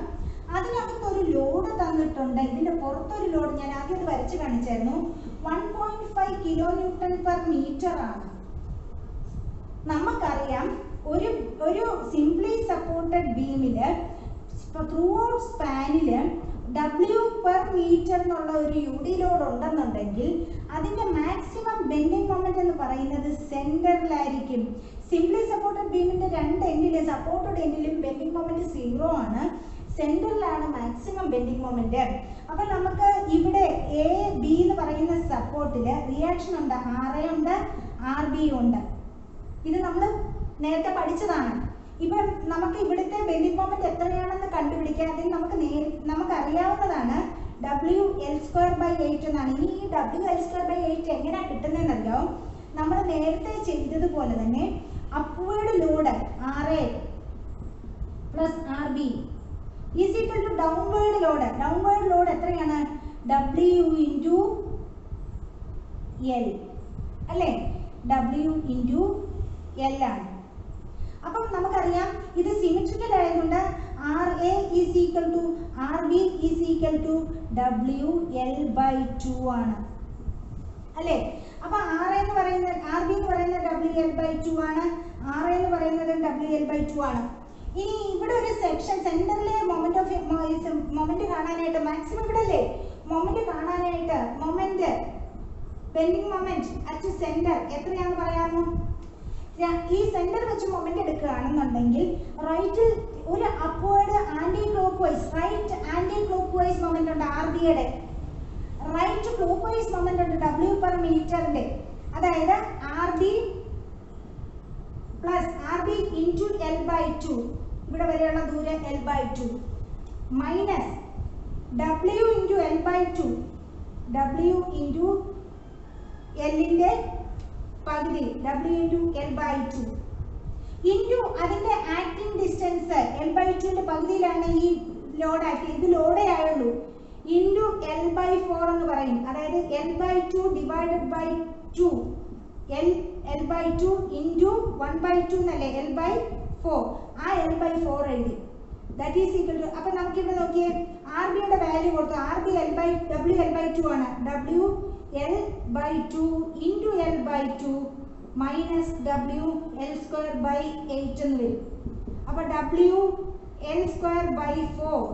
അതിനകത്ത് ഒരു ലോഡ് തന്നിട്ടുണ്ട്. ഇതിന്റെ പുറത്തൊരു ലോഡ് ഞാൻ ആദ്യം അത് വരച്ച് കാണിച്ചായിരുന്നു. 1.5 കിലോ ന്യൂട്ടൺ പെർ മീറ്റർ ആണ്. നമുക്കറിയാം ഒരു സിംപ്ലി സപ്പോർട്ടഡ് ബീമില് ത്രൂ ഔട്ട് സ്പാനില് W പെർ മീറ്റർ എന്നുള്ള ഒരു യൂഡി ലോഡ് ഉണ്ടെന്നുണ്ടെങ്കിൽ അതിന്റെ മാക്സിമം ബെൻഡിങ് മൊമെന്റ് എന്ന് പറയുന്നത് സെന്ററിലായിരിക്കും. സിംപ്ലി സപ്പോർട്ടഡ് ബീമിന്റെ രണ്ട് എൻഡിലും സപ്പോർട്ടഡ് എൻഡിലും ബെൻഡിങ് മൊമെന്റ് 0 ആണ്. സെന്ററിലാണ് മാക്സിമം ബെൻഡിങ് മൊമെന്റ്. അപ്പൊ നമുക്ക് ഇവിടെ എ ബി എന്ന് പറയുന്ന സപ്പോർട്ടില് റിയാക്ഷൻ ഉണ്ട്. RA ഉണ്ട്, RB ഉണ്ട്. ഇത് നമ്മൾ നേരത്തെ പഠിച്ചതാണ്. ഇപ്പൊ നമുക്ക് ഇവിടുത്തെ ബെൻഡിങ് മൊമെന്റ് എത്രയാണെന്ന് കണ്ടുപിടിക്കാൻ അതിന് നമുക്ക് അറിയാവുന്നതാണ് WL²/8 എന്നാണ്. ഇനി ഈ WL²/8 എങ്ങനെയാ കിട്ടുന്നതെന്നറിയോ? നമ്മൾ നേരത്തെ ചെയ്തതുപോലെ തന്നെ upward load RA plus RB is equal to downward load. Downward load എത്രയാണ്? W ഇൻറ്റു L അല്ലേ? W ഇൻറ്റു L ആണ്. അപ്പം നമുക്കറിയാം ഇത് സിമെട്രിക്കൽ ആയതുകൊണ്ട് RA is equal to RB is equal to WL/2 ആണ് അല്ലേ? അപ്പൊ RA എന്ന് പറയുന്നത് RB എന്ന് പറയുന്നത് WL/2 ആണ്. RA എന്ന് പറയുന്നത് WL/2 ആണ്. ഇനി ഇവിടെ ഒരു സെക്ഷൻ സെന്ററിലെ മൊമെന്റ് കാണാനായിട്ട് മാക്സിമം ഇവിടെ അല്ലേ മൊമെന്റ് കാണാനായിട്ട് ബെൻഡിങ് മൊമെന്റ് അറ്റ് സെന്റർ എത്രയാണെന്ന് പറയാമോ? ഈ സെന്റർ വെച്ച് മൊമെന്റ് എടുക്കുകയാണെന്നുണ്ടെങ്കിൽ റൈറ്റിൽ ഒരു upward anti clock vice moment ഉണ്ട് RBയുടെ. റൈറ്റ് ക്ലോക്ക് വൈസ് മൊമെന്റ് ഉണ്ട് W പെർ മീറ്ററിന്റെ. അതായത് RB plus RB into L/2 ഇവിടെ വരെയുള്ള ദൂരം L/2 minus W into L/2 W into Lന്റെ പകുതി W ഇൻറ്റു L/2 ഇൻറ്റു അതിന്റെ ആക്ടിങ് ഡിസ്റ്റൻസ് L/2ന്റെ പകുതിയിലാണ് ഈ ലോഡ് ആക്ട്. ഇത് ലോഡേ ആയുള്ളൂ. ഇൻറ്റു L/4 എന്ന് പറയും. അതായത് L/2 divided by 2 L/2 into 1/2 എന്നല്ലേ L/4. ആ L/4 എഴുതി. ദാറ്റ് ഈസ് ഈക്വൽ ടു അപ്പൊ നമുക്ക് ഇവിടെ നോക്കിയേ RBയുടെ വാല്യൂ കൊടുത്തു. RB WL/2 ആണ്. WL/2 into L/2 minus WL²/8 എന്ന് വരും. അപ്പൊ WL²/4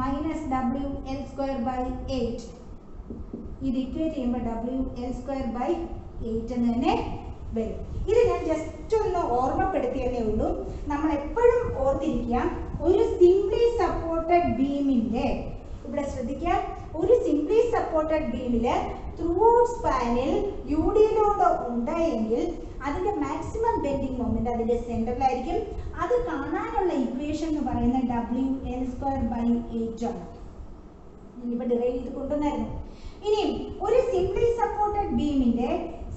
മൈനസ് WL²/8 ഇത് ഇക്വേറ്റ് ചെയ്യുമ്പോൾ WL²/8 എന്ന് തന്നെ വരും. ഇത് ഞാൻ ജസ്റ്റ് ഒന്ന് ഓർമ്മപ്പെടുത്തിയതേ ഉള്ളൂ. നമ്മൾ എപ്പോഴും ഓർത്തിരിക്കുക ഒരു സിംപ്ലി സപ്പോർട്ടഡ് ബീമിന്റെ ഇവിടെ ശ്രദ്ധിക്കുക ഒരു സിംപ്ലി സപ്പോർട്ടഡ് ബീമില് ത്രൂ ഔട്ട് സ്പാനിൽ യൂഡി ലോഡ് ഉണ്ടായെങ്കിൽ അതിന്റെ മാക്സിമം ബെൻഡിങ് മൊമെന്റ് അതിന്റെ സെന്ററിലായിരിക്കും. അത് കാണാനുള്ള ഇക്വേഷൻ എന്ന് പറയുന്നത് WL²/8 ആണ്. ഇനിയിപ്പോ ഡിറൈവ് ചെയ്ത് കൊണ്ടുവന്നായിരുന്നു. ഇനിയും ഒരു സിംപ്ലി സപ്പോർട്ടഡ് ബീമിന്റെ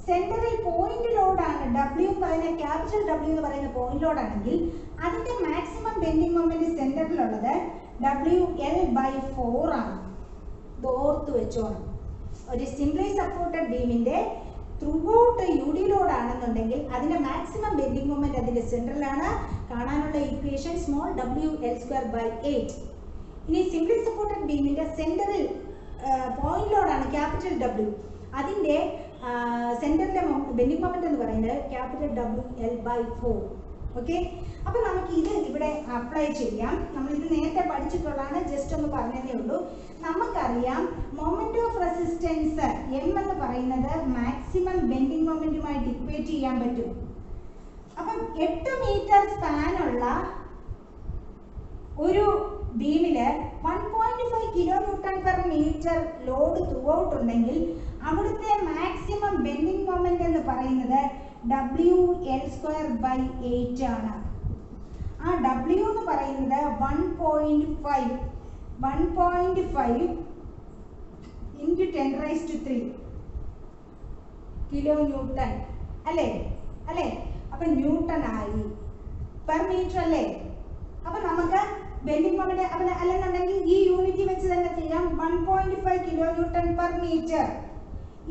സെന്ററിൽ പോയിന്റ് ലോഡാണ് W എന്ന് പറയുന്ന ക്യാപിറ്റൽ W എന്ന് പറയുന്ന പോയിന്റ് ലോഡ് ആണെങ്കിൽ അതിന്റെ മാക്സിമം ബെൻഡിങ് മൊമെന്റ് സെന്ററിലുള്ളത് WL/4 ആണ്. ഇത് ഓർത്ത് വെച്ചോണം. ഒരു സിംപ്ലി സപ്പോർട്ടഡ് ബീമിന്റെ ത്രൂ ഔട്ട് യൂഡി ലോഡ് ആണെന്നുണ്ടെങ്കിൽ അതിന്റെ മാക്സിമം ബെൻഡിങ് മൊമെന്റ് അതിന്റെ സെന്ററിലാണ്. കാണാനുള്ള ഇക്വേഷൻ സ്മോൾ WL²/8. ഇനി സിംപ്ലി സപ്പോർട്ടഡ് ബീമിന്റെ സെന്ററിൽ പോയിന്റ് ലോഡാണ് ക്യാപിറ്റൽ W. അതിന്റെ സെന്ററിലെ ബെൻഡിങ് മൊമെന്റ് എന്ന് പറയുന്നത് ക്യാപിറ്റൽ WL/4. ഓക്കെ, അപ്പൊ നമുക്ക് ഇത് ഇവിടെ അപ്ലൈ ചെയ്യാം. നമ്മൾ ഇത് നേരത്തെ പഠിച്ചിട്ടുള്ളതാണ്, ജസ്റ്റ് ഒന്ന് പറഞ്ഞതേ ഉള്ളൂ. നമുക്കറിയാം മൊമെന്റ് ഓഫ് റെസിസ്റ്റൻസ് M എന്ന് പറയുന്നത് മാക്സിമം ബെൻഡിങ് മൊമെന്റുമായിട്ട് ഇക്വേറ്റ് ചെയ്യാൻ പറ്റും. അപ്പം 8 മീറ്റർ സ്പാനുള്ള ഒരു ബീമില് 1.5 kilo newton per metre load throughout ഉണ്ടെങ്കിൽ അവിടുത്തെ മാക്സിമം ബെൻഡിങ് മൊമെന്റ് എന്ന് പറയുന്നത് WL²/8 ആണ്. ആ W എന്ന് പറയുന്നത് 1.5 into 10 raised to 3 kilonewton അല്ലേ അല്ലേ? അപ്പൊ ന്യൂട്ടൺ ആയി പെർ മീറ്റർ അല്ലേ? അപ്പൊ നമുക്ക് ബെൻഡിങ് മൊമെന്റ് അല്ലെന്നുണ്ടെങ്കിൽ ഈ യൂണിറ്റ് വെച്ച് തന്നെ ചെയ്യാം. 1.5 kilonewton per meter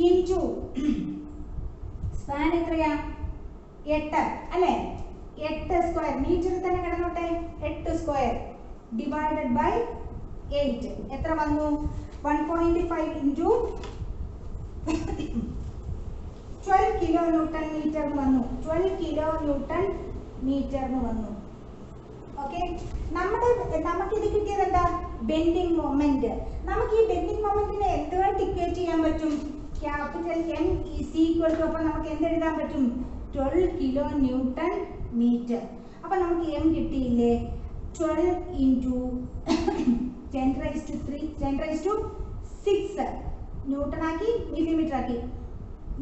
into span എത്രയാ? 8 അല്ലേ? 8 സ്ക്വയർ മീറ്ററിൽ തന്നെ കിടന്നോട്ടെ. 8 സ്ക്വയർ ഡിവൈഡഡ് ബൈ 8 എത്ര വന്നു? 1.5 into 12 kilonewton meter വന്നു. 12 kilonewton meter വന്നു. ഓക്കെ, നമുക്ക് ഇത് കിട്ടിയത് എന്താ? Bending moment. നമുക്ക് ഈ ബെൻഡിങ് മൊമെന്റിനെ എന്തുമായിട്ട് ഇക്വേറ്റ് ചെയ്യാൻ പറ്റും? Capital M is equal to, അപ്പൊ നമുക്ക് എന്ത് എഴുതാൻ പറ്റും? 12 kilonewton meter. അപ്പൊ നമുക്ക് M കിട്ടിയില്ലേ? 12 into 10 raised to 3 10 raised to 6 newton ആക്കി മില്ലിമീറ്റർ ആക്കി.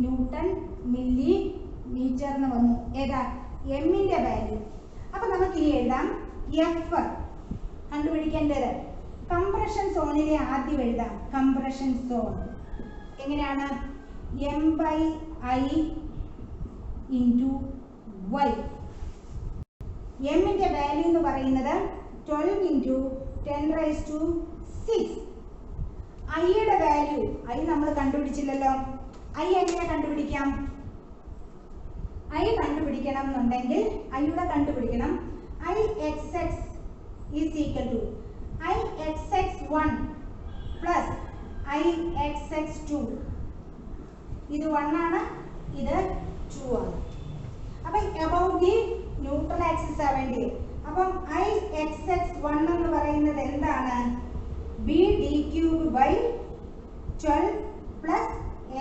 ന്യൂട്ടൺ മില്ലിമീറ്റർ എന്ന് വന്നു. ഏതാ? എമ്മിന്റെ വാല്യൂ. അപ്പൊ നമുക്ക് ഇനി എഴുതാം എഫ് കണ്ടുപിടിക്കേണ്ടത്. കംപ്രഷൻ സോണിലെ ആദ്യം എഴുതാം. കംപ്രഷൻ സോൺ എങ്ങനെയാണ്? M/I into Y. എമ്മിന്റെ വാല്യൂ എന്ന് പറയുന്നത് 12 into 10 raised to 6. ഐയുടെ വാല്യൂ ഐ നമ്മൾ കണ്ടുപിടിച്ചില്ലല്ലോ. ഐ എങ്ങനെ കണ്ടുപിടിക്കാം? ഐ കണ്ടുപിടിക്കണം എന്നുണ്ടെങ്കിൽ ഐയുടെ കണ്ടുപിടിക്കണം. IXX is equal to IXX1 plus IXX2. ഇത് 1 ആണ്, ഇത് 2 ആണ്. അപ്പം about the ന്യൂട്രൽ ആക്സിസ് ആ വേണ്ടി. അപ്പം IXX1 എന്ന് പറയുന്നത് എന്താണ്? B d cube by 12 plus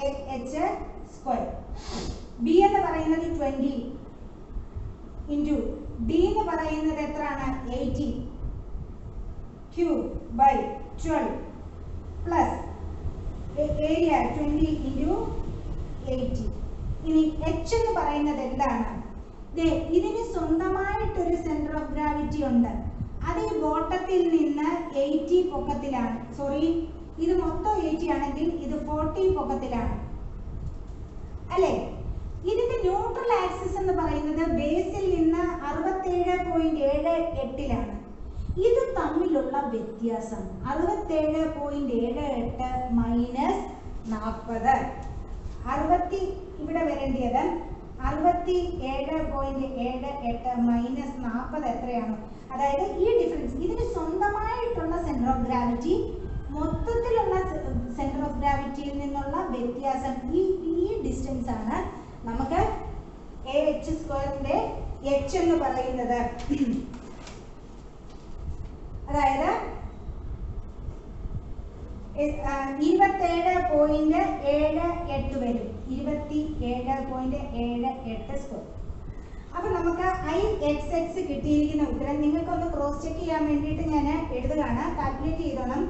AH square. B എന്ന് പറയുന്നത് 20 into D എന്ന് പറയുന്നത് എത്രയാണ്? 80 cube by 12 plus area 20 into 80. ഇനി H എന്ന് പറയുന്നത് എന്താണ്? ഇതിന് സ്വന്തമായിട്ടൊരു സെന്റർ ഓഫ് ഗ്രാവിറ്റി ഉണ്ട്. അത് ഈ ബോട്ടത്തിൽ നിന്ന് 80 പൊക്കത്തിലാണ്. സോറി, ഇത് മൊത്തം 80 ആണെങ്കിൽ ഇത് 40 പൊക്കത്തിലാണ് അല്ലേ? ഇതിന്റെ ന്യൂട്രൽ ആക്സിസ് എന്ന് പറയുന്നത് ബേസിൽ നിന്ന് 67.78 ഇത് തമ്മിലുള്ള വ്യത്യാസം 67.78 മൈനസ് 40. 60 ഇവിടെ വരേണ്ടത് 67.78 മൈനസ് 40 എത്രയാണ്? അതായത് ഈ ഡിഫറൻസ് ഇതിന് സ്വന്തമായിട്ടുള്ള സെന്റർ ഓഫ് ഗ്രാവിറ്റി മൊത്തത്തിലുള്ള സെന്റർ ഓഫ് ഗ്രാവിറ്റിയിൽ നിന്നുള്ള വ്യത്യാസം ഈ ഡിസ്റ്റൻസ് ആണ് നമുക്ക് AH സ്ക്വയറിന്റെ H എന്ന് പറയുന്നത്. അതായത് 27.78 വരും. 27.78 സ്ക്വയർ. അപ്പൊ നമുക്ക് IXX കിട്ടിയിരിക്കുന്ന ഉത്തരം നിങ്ങൾക്കൊന്ന് ക്രോസ് ചെക്ക് ചെയ്യാൻ വേണ്ടിയിട്ട് ഞാൻ എഴുതുകയാണ്. Calculate ചെയ്തോണം.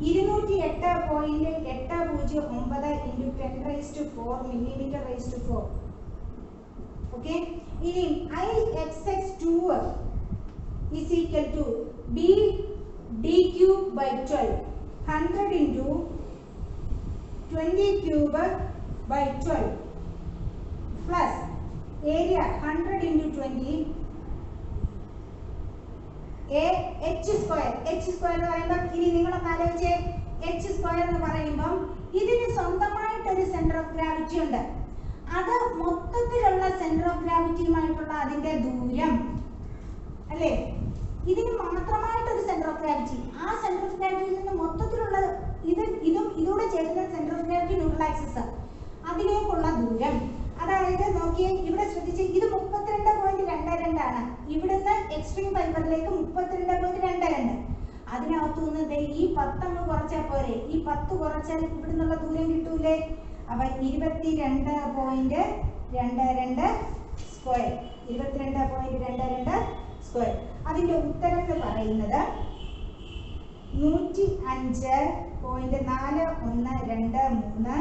208.809 into 10 raised to 4 millimeter raised to 4. Okay, ഇനി IXX2 is equal to B d cube by 12 100 into 20 cube by 12 plus area 100 into 20 H square. H square എന്ന് പറയുമ്പോൾ ഇനി നിങ്ങളൊന്ന് ആലോചിച്ചേ. H square എന്ന് പറയുമ്പോൾ ഇതിന് സ്വന്തമായിട്ടൊരു സെന്റർ ഓഫ് ഗ്രാവിറ്റി ഉണ്ട്. അത് മൊത്തത്തിലുള്ള സെന്റർ ഓഫ് ഗ്രാവിറ്റിയുമായിട്ടുള്ള അതിന്റെ ദൂരം അല്ലേ? ഇതിന് മാത്രമായിട്ടൊരു സെന്റർ ഓഫ് ഗ്രാവിറ്റി. ആ സെന്റർ ഓഫ് ഗ്രാവിറ്റിയിൽ നിന്ന് മൊത്തത്തിലുള്ള ഇതൂടെ ചേരുന്ന centre of gravity neutral axis അതിലേക്കുള്ള ദൂരം. അതായത് നോക്കിയേ, ഇവിടെ ശ്രദ്ധിച്ച് ഇത് 32.22 ആണ്. ഇവിടുന്ന് എക്സ്ട്രീം ഫൈബറിലേക്ക് 32.22. അതിനകത്തുനിന്ന് ഈ 10 അങ്ങ് കുറച്ചാൽ പോരെ. ഈ 10 കുറച്ചാൽ ഇവിടുന്നുള്ള ദൂരം കിട്ടൂലേ? അപ്പൊ 22.22 സ്ക്വയർ. 22.22 സ്ക്വയർ. അതിന്റെ ഉത്തരം എന്ന് പറയുന്നത് 105.4123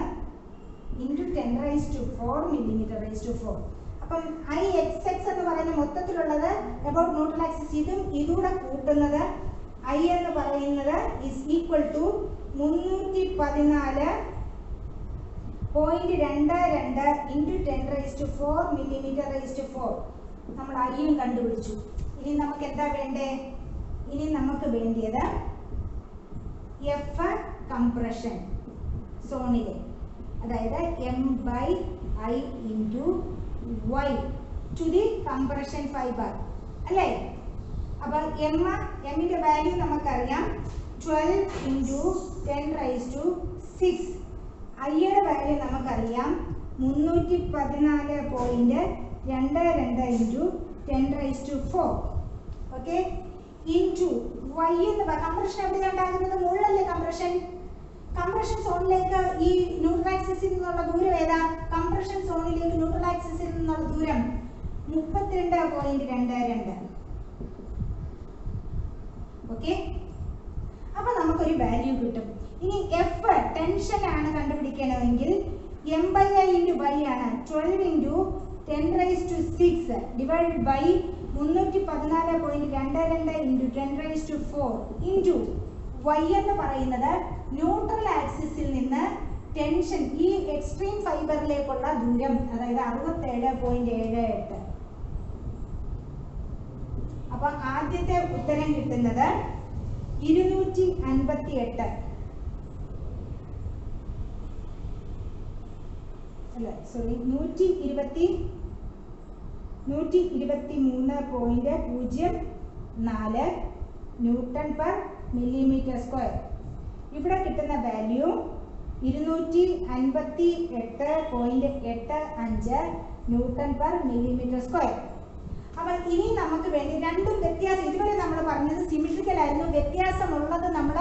into 10 raised to 4 millimeter raised to 4. അപ്പം IXX എന്ന് പറയുന്ന മൊത്തത്തിലുള്ളത് about ന്യൂട്രൽ ആക്സിസ് ഇതും ഇതൂടെ കൂട്ടുന്നത് I എന്ന് പറയുന്നത് is equal to 314.22 into 10⁴ mm⁴. നമ്മൾ അരിയും കണ്ടുപിടിച്ചു. ഇനി നമുക്ക് എന്താ വേണ്ടേ? ഇനി നമുക്ക് വേണ്ടിയത് എഫ് കംപ്രഷൻ സോണിലെ, അതായത് M/I into Y to the compression fiber അല്ലേ? അപ്പോൾ എമ്മിന്റെ വാല്യൂ നമുക്കറിയാം 12 into 10⁶. ഐയുടെ വാല്യൂ നമുക്കറിയാം 314.22 into 10⁴. ഓക്കെ, ഇൻറ്റു Y എന്ന് കംപ്രഷൻ എവിടെയാണ് ഉണ്ടാകുന്നത്? മുകളിലല്ലേ കംപ്രഷൻ. കംപ്രഷൻ സോണിലേക്ക് ഈ ന്യൂട്രൽ ആക്സിസിൽ നിന്നുള്ള ദൂരം ഏതാ? കംപ്രഷൻ സോണിലേക്ക് ന്യൂട്രൽ ആക്സിസിൽ നിന്നുള്ള ദൂരം 32.22. ഓക്കെ, അപ്പൊ നമുക്കൊരു വാല്യൂ കിട്ടും. ഇനി എഫ് ടെൻഷൻ ആണ് കണ്ടുപിടിക്കണമെങ്കിൽ M/I into Y ആണ് 12 into 10⁶ divided by 314.22 into 10⁴ into Y എന്ന് പറയുന്നത് ന്യൂട്രൽ ആക്സിസിൽ നിന്ന് ടെൻഷൻ ഈ എക്സ്ട്രീം ഫൈബറിലേക്കുള്ള ദൂരം, അതായത് 67.78. അപ്പൊ ആദ്യത്തെ ഉത്തരം കിട്ടുന്നത് 258 അല്ല sorry 123.04 newton per millimetre square. ഇവിടെ കിട്ടുന്ന value 258.85 newton per millimetre square. അപ്പോൾ ഇനി നമുക്ക് വേണ്ടി രണ്ടും വ്യത്യാസം, ഇതുവരെ നമ്മൾ പറഞ്ഞത് സിമെട്രിക്കൽ ആയിരുന്നു, വ്യത്യാസമുള്ളത് നമ്മൾ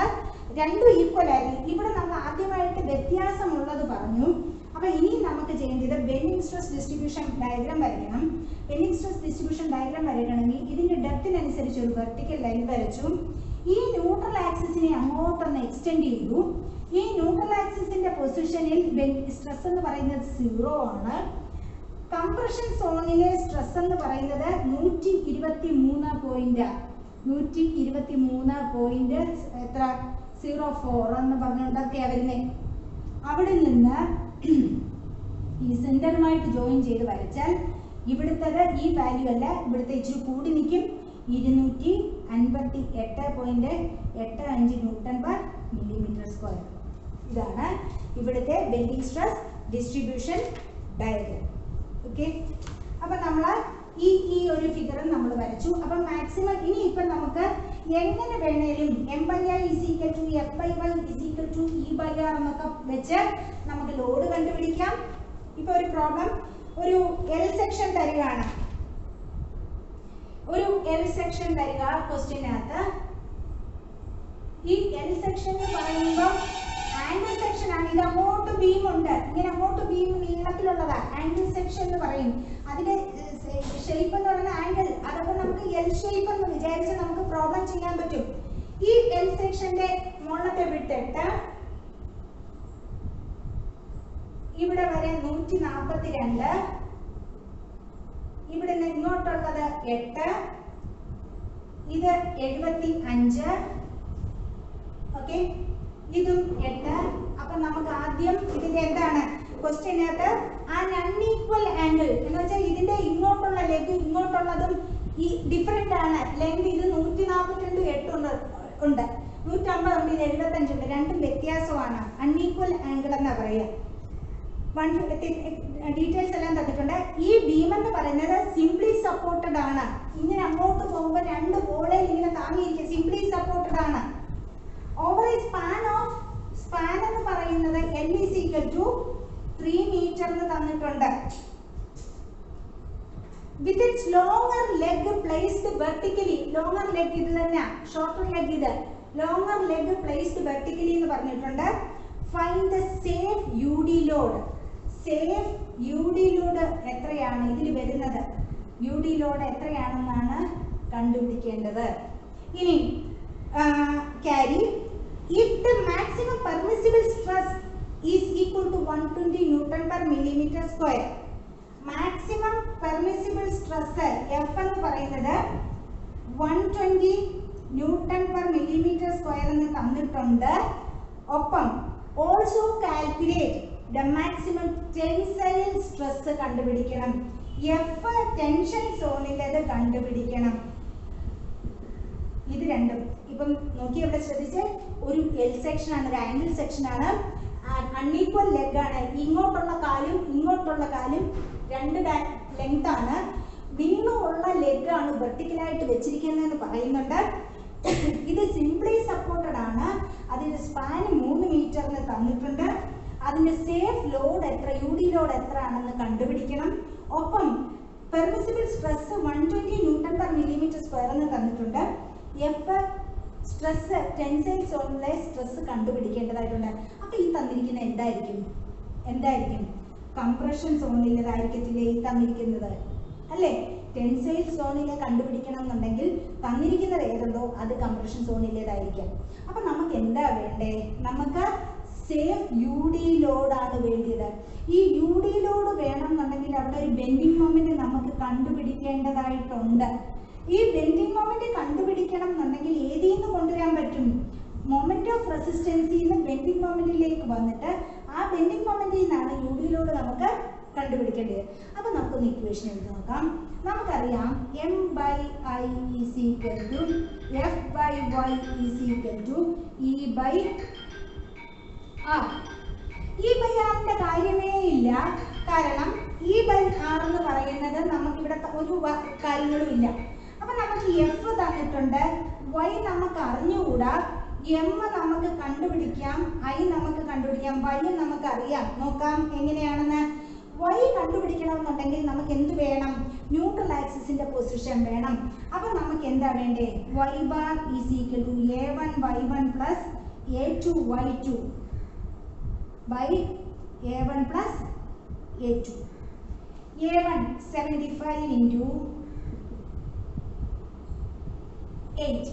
രണ്ടും ഈക്വൽ ആയിരുന്നു. ഇവിടെ നമ്മൾ ആദ്യമായിട്ട് വ്യത്യാസമുള്ളത് പറഞ്ഞു. അപ്പോൾ ഇനി നമുക്ക് ചെയ്യേണ്ടത് ബെൻഡിങ് സ്ട്രെസ് ഡിസ്ട്രിബ്യൂഷൻ ഡയഗ്രാം വരയ്ക്കണം. ബെൻഡിങ് സ്ട്രെസ് ഡിസ്ട്രിബ്യൂഷൻ ഡയഗ്രാം വരയ്ക്കണമെങ്കിൽ ഇതിന്റെ ഡെപ്തിനനുസരിച്ച് ഒരു വെർട്ടിക്കൽ ലൈൻ വരച്ചു. ഈ ന്യൂട്രൽ ആക്സിസിനെ അങ്ങോട്ടൊന്ന് എക്സ്റ്റെൻഡ് ചെയ്തു. ഈ ന്യൂട്രൽ ആക്സിസിന്റെ പൊസിഷനിൽ സ്ട്രെസ് എന്ന് പറയുന്നത് 0 ആണ്. കംപ്രഷൻ സോണിലെ സ്ട്രെസ് എന്ന് പറയുന്നത് 123.04 എന്ന് പറഞ്ഞുകൊണ്ടൊക്കെയാ വരുന്നത്. അവിടെ നിന്ന് ഈ സെന്ററുമായിട്ട് ജോയിൻ ചെയ്ത് വരച്ചാൽ ഇവിടുത്തെ ഈ വാല്യൂ അല്ല, ഇവിടുത്തെ ഇച്ചിരി കൂടി നിൽക്കും. 258.85 ന്യൂട്ടൺ പെർ മില്ലിമീറ്റർ സ്ക്വയർ. ഇതാണ് ഇവിടുത്തെ bending stress distribution diagram. Okay, അപ്പൊ നമ്മൾ ഈ ഒരു ഫിഗർ നമ്മൾ വരച്ചു. അപ്പൊ മാക്സിമം ഇനി ഇപ്പൊ നമുക്ക് എങ്ങനെ വേണേലും M/I = F/Y = E/R എന്നൊക്കെ വെച്ച് നമുക്ക് ലോഡ് കണ്ടുപിടിക്കാം. ഇപ്പൊ ഒരു പ്രോബ്ലം, ഒരു L സെക്ഷൻ തരികയാണ്. ഒരു L സെക്ഷൻ തരിക ക്വസ്റ്റ്യനകത്ത്. ഈ L സെക്ഷൻ എന്ന് പറയുമ്പോൾ ആംഗിൾ സെക്ഷൻ ആണ്. ഇത് അങ്ങോട്ട് ബീം ഉണ്ട്, ഇങ്ങനെ അങ്ങോട്ട് ബീം നീളത്തിലുള്ളതാ ആംഗിൾ സെക്ഷൻ എന്ന് പറയും. അതിന്റെ ഷേപ്പ് എന്ന് പറയുന്ന ആംഗിൾ, അതൊക്കെ നമുക്ക് L ഷേപ്പ് എന്ന് വിചാരിച്ച് നമുക്ക് പ്രോബ്ലം ചെയ്യാൻ പറ്റും. ഈ L സെക്ഷന്റെ മുകളിലത്തെ വിട്ടിട്ട് ഇവിടെ വരെ 142, ഇവിടെ നിന്ന് ഇങ്ങോട്ടുള്ളത് 8, ഇത് 75. ഓക്കെ, ഇതും 8. അപ്പൊ നമുക്ക് ആദ്യം ഇതിന്റെ എന്താണ് ക്വസ്റ്റ്യനകത്ത് അൺഈക്വൽ ആംഗിൾ എന്ന് വെച്ചാൽ ഇതിന്റെ ഇങ്ങോട്ടുള്ള ലെഗ് ഇങ്ങോട്ടുള്ളതും ഈ ഡിഫറെന്റ് ആണ്. ലെങ്ത് ഇത് 142, 8 ഉണ്ട്, 150 ഉണ്ട്, ഇത് 75 ഉണ്ട്. രണ്ടും വ്യത്യാസമാണ്. അൺഈക്വൽ ആംഗിൾ എന്നാ പറയുക. ഡീറ്റെയിൽസ് എല്ലാം തന്നിട്ടുണ്ട്. ഈ ബീം എന്ന് പറയുന്നത് സിംപ്ലി സപ്പോർട്ടഡ് ആണ്. ഇങ്ങനെ അങ്ങോട്ട് പോകുമ്പോൾ രണ്ട് ബോളയിൽ ഇങ്ങനെ താങ്ങിയിരിക്കുക, സിംപ്ലി സപ്പോർട്ടഡ് ആണ്. ഓവർ എ സ്പാൻ എന്ന് പറയുന്നത് L = 3 മീറ്റർ എന്ന് തന്നിട്ടുണ്ട്. With its longer leg placed vertically, longer leg ഇത് തന്നെ, ഷോർട്ടർ ലെഗ് ഇത്, ലോങ്ങർ ലെഗ് പ്ലേസ്ഡ് വെർട്ടിക്കലി എന്ന് പറഞ്ഞിട്ടുണ്ട്. Find the safe UD load. Safe UD load എത്രയാണ് ഇതിൽ വരുന്നത്? UD ലോഡ് എത്രയാണെന്നാണ് കണ്ടുപിടിക്കേണ്ടത്. ഇനി carry if the maximum permissible stress is equal to 120 Newton per millimeter square. Maximum permissible stress F എന്ന് പറയുന്നത് 120 Newton per millimeter square എന്ന് തന്നിട്ടുണ്ട്. ഒപ്പം also calculate the maximum tensile stress കണ്ടുപിടിക്കണം. എഫ് ടെൻഷൻ സോണിലത് കണ്ടുപിടിക്കണം. ഇത് രണ്ടും ഇപ്പം നോക്കി ഇവിടെ ശ്രദ്ധിച്ച്, ഒരു എൽ സെക്ഷൻ ആണ്, ഒരു ആംഗിൾ സെക്ഷൻ ആണ്, അൺഈക്വൽ ലെഗ് ആണ്. ഇങ്ങോട്ടുള്ള കാലും രണ്ട് ലെങ്ത് ആണ്. നീളമുള്ള ലെഗ് ആണ് വെർട്ടിക്കലായിട്ട് വെച്ചിരിക്കുന്നതെന്ന് പറയുന്നുണ്ട്. ഇത് സിംപ്ലി സപ്പോർട്ടഡ് ആണ്. അതിന്റെ സ്പാൻ 3 മീറ്ററിന് തന്നിട്ടുണ്ട്. അതിന്റെ സേഫ് ലോഡ് എത്ര, യു ഡി ലോഡ് എത്ര ആണെന്ന് കണ്ടുപിടിക്കണം. ഒപ്പം permissible stress 120 newton per millimetre square എന്ന് തന്നിട്ടുണ്ട്. എഫ് സ്ട്രെസ് ടെൻസൈൽ സോണിലെ സ്ട്രെസ് കണ്ടുപിടിക്കേണ്ടതായിട്ടുണ്ട്. അപ്പൊ ഈ തന്നിരിക്കുന്ന എന്തായിരിക്കും കംപ്രഷൻ സോണിലേതായിരിക്കത്തില്ലേ ഈ തന്നിരിക്കുന്നത്, അല്ലേ? ടെൻസൈൽ സോണിലെ കണ്ടുപിടിക്കണം എന്നുണ്ടെങ്കിൽ തന്നിരിക്കുന്നത് ഏതുണ്ടോ അത് കംപ്രഷൻ സോണിലേതായിരിക്കും. അപ്പൊ നമുക്ക് എന്താ വേണ്ടേ? നമുക്ക് സേഫ് യു ഡി ലോഡാണ് വേണ്ടിയത്. ഈ യു ഡി ലോഡ് വേണം എന്നുണ്ടെങ്കിൽ അവിടെ ഒരു ബെൻഡിങ് മൊമെന്റ് നമുക്ക് കണ്ടുപിടിക്കേണ്ടതായിട്ടുണ്ട്. ഈ ബെൻഡിങ് മൊമെന്റ് കണ്ടുപിടിക്കണം എന്നുണ്ടെങ്കിൽ ഏതിൽ നിന്ന് കൊണ്ടുവരാൻ പറ്റും? മൊമെന്റ് ഓഫ് റെസിസ്റ്റൻസിൽ നിന്ന് ബെൻഡിങ് മൊമെന്റിലേക്ക് വന്നിട്ട് ആ ബെൻഡിങ് മൊമെന്റിൽ നിന്നാണ് യു ഡി ലോഡ് നമുക്ക് കണ്ടുപിടിക്കേണ്ടത്. അപ്പൊ നമുക്കൊന്ന് ഇക്വേഷൻ എഴുതി നോക്കാം. നമുക്കറിയാം M by I is equal to F by Y is equal to E by R. E by ആറിന്റെ കാര്യമേ ഇല്ല, കാരണം ഇ ബൈ ആർ എന്ന് പറയുന്നത് നമുക്കിവിടെ ഒരു കാര്യങ്ങളും ഇല്ല. അപ്പൊ നമുക്ക് എഫ് തന്നിട്ടുണ്ട്, വൈ നമുക്ക് അറിഞ്ഞുകൂടാ, എം നമുക്ക് കണ്ടുപിടിക്കാം, ഐ നമുക്ക് കണ്ടുപിടിക്കാം, വൈ നമുക്ക് അറിയാം. നോക്കാം എങ്ങനെയാണെന്ന്. വൈ കണ്ടുപിടിക്കണമെന്നുണ്ടെങ്കിൽ നമുക്ക് എന്ത് വേണം? ന്യൂട്രൽ ആക്സിസിന്റെ പൊസിഷൻ വേണം. അപ്പൊ നമുക്ക് എന്താ വേണ്ടേ? Y bar is equal to a1 y1 plus a2 y2 by a1 plus a2. a1 75 into 8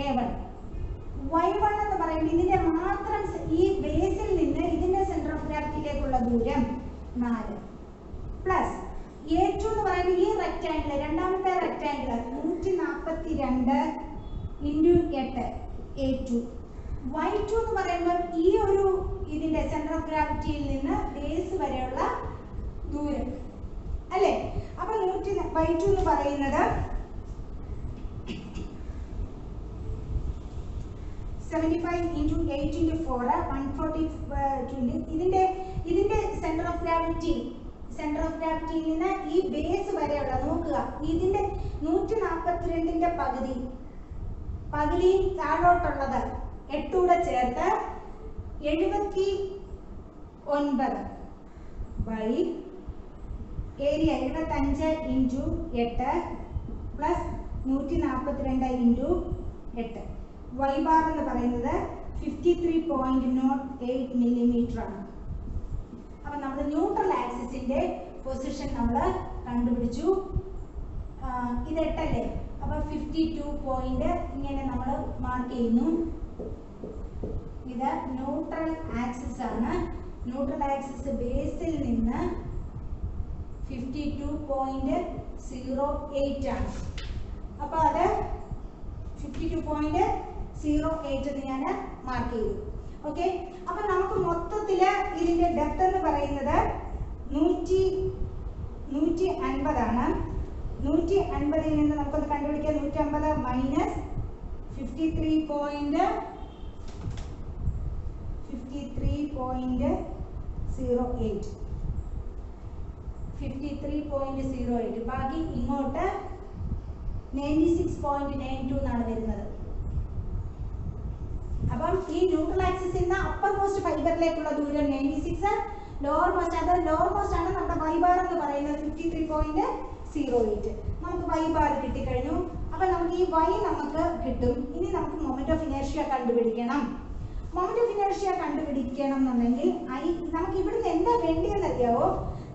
a1. y1 എന്ന് പറയുമ്പോൾ ഇതിന്റെ മാത്രം ഈ ബേസിൽ നിന്ന് ഇതിന്റെ സെന്റർ ഓഫ് ഗ്രാവിറ്റിയിലേക്കുള്ള ദൂരം 4 പ്ലസ് a2 എന്ന് പറയുമ്പോൾ ഈ റെക്റ്റാങ്കിൾ, രണ്ടാമത്തെ റെക്റ്റാങ്കിൾ 142 into 8 a2. y2 എന്ന് പറയുമ്പോൾ ഈ ഒരു ഇതിന്റെ സെന്റർ ഓഫ് ഗ്രാവിറ്റിയിൽ നിന്ന് ബേസ് വരെയുള്ള ദൂരം, അല്ലേ? അപ്പൊ y2 എന്ന് പറയുന്നത് 75 into 8 into 4 142. ഇതിന്റെ സെന്റർ ഓഫ് ഗ്രാവിറ്റിയിൽ നിന്ന് ഈ ബേസ് വരെയുള്ള, നോക്കുക, ഇതിന്റെ 142ന്റെ പകുതി താഴോട്ടുള്ളത് 8 കൂടെ ചേർത്ത് 79 by area 75 into 8 plus 142 into 8. Y bar എന്ന് പറയുന്നത് 53.08 മില്ലിമീറ്റർ ആണ്. അപ്പൊ നമ്മൾ ന്യൂട്രൽ ആക്സിസിന്റെ പൊസിഷൻ നമ്മൾ കണ്ടുപിടിച്ചു. ഇത് 8 അല്ലേ? അപ്പൊ 52 പോയിന്റ് ഇങ്ങനെ നമ്മൾ മാർക്ക് ചെയ്യുന്നു. ഇത് ന്യൂട്രൽ ആക്സിസ് ആണ്. ന്യൂട്രൽ ആക്സിസ് ബേസിൽ നിന്ന് 52.08 ആണ്. അപ്പൊ അത് 52.08 എന്ന് ഞാൻ മാർക്ക് ചെയ്തു. ഓക്കെ, അപ്പൊ നമുക്ക് മൊത്തത്തില് ഇതിന്റെ ഡെപ്ത് എന്ന് പറയുന്നത് 150 ആണ്. 150ൽ നിന്ന് നമുക്കൊന്ന് കണ്ടുപിടിക്കാം. 150 മൈനസ് 53.08 53.08 ബാക്കി ഇങ്ങോട്ട് 96.92 എന്നാണ് വരുന്നത്. അപ്പം ഈ ന്യൂട്രൽ ആക്സിസിൽ നിന്ന് അപ്പർ മോസ്റ്റ് ഫൈബറിലേക്കുള്ള ദൂരം 96, ലോവർ മോസ്റ്റ് ആണ് നമ്മുടെ വൈ ബാർ എന്ന് പറയുന്നത് 53.08. നമുക്ക് വൈ ബാർ കിട്ടിക്കഴിഞ്ഞു. അപ്പൊ നമുക്ക് ഈ വൈ നമുക്ക് കിട്ടും. ഇനി നമുക്ക് മൊമെന്റ് ഓഫ് ഇനേർഷ്യ കണ്ടുപിടിക്കണം. മൊമെന്റ് ഓഫ് ഇനേർഷ്യ കണ്ടുപിടിക്കണം എന്നുണ്ടെങ്കിൽ നമുക്ക് ഇവിടുന്ന് എന്താ വേണ്ടിയെന്ന് അറിയാവോ?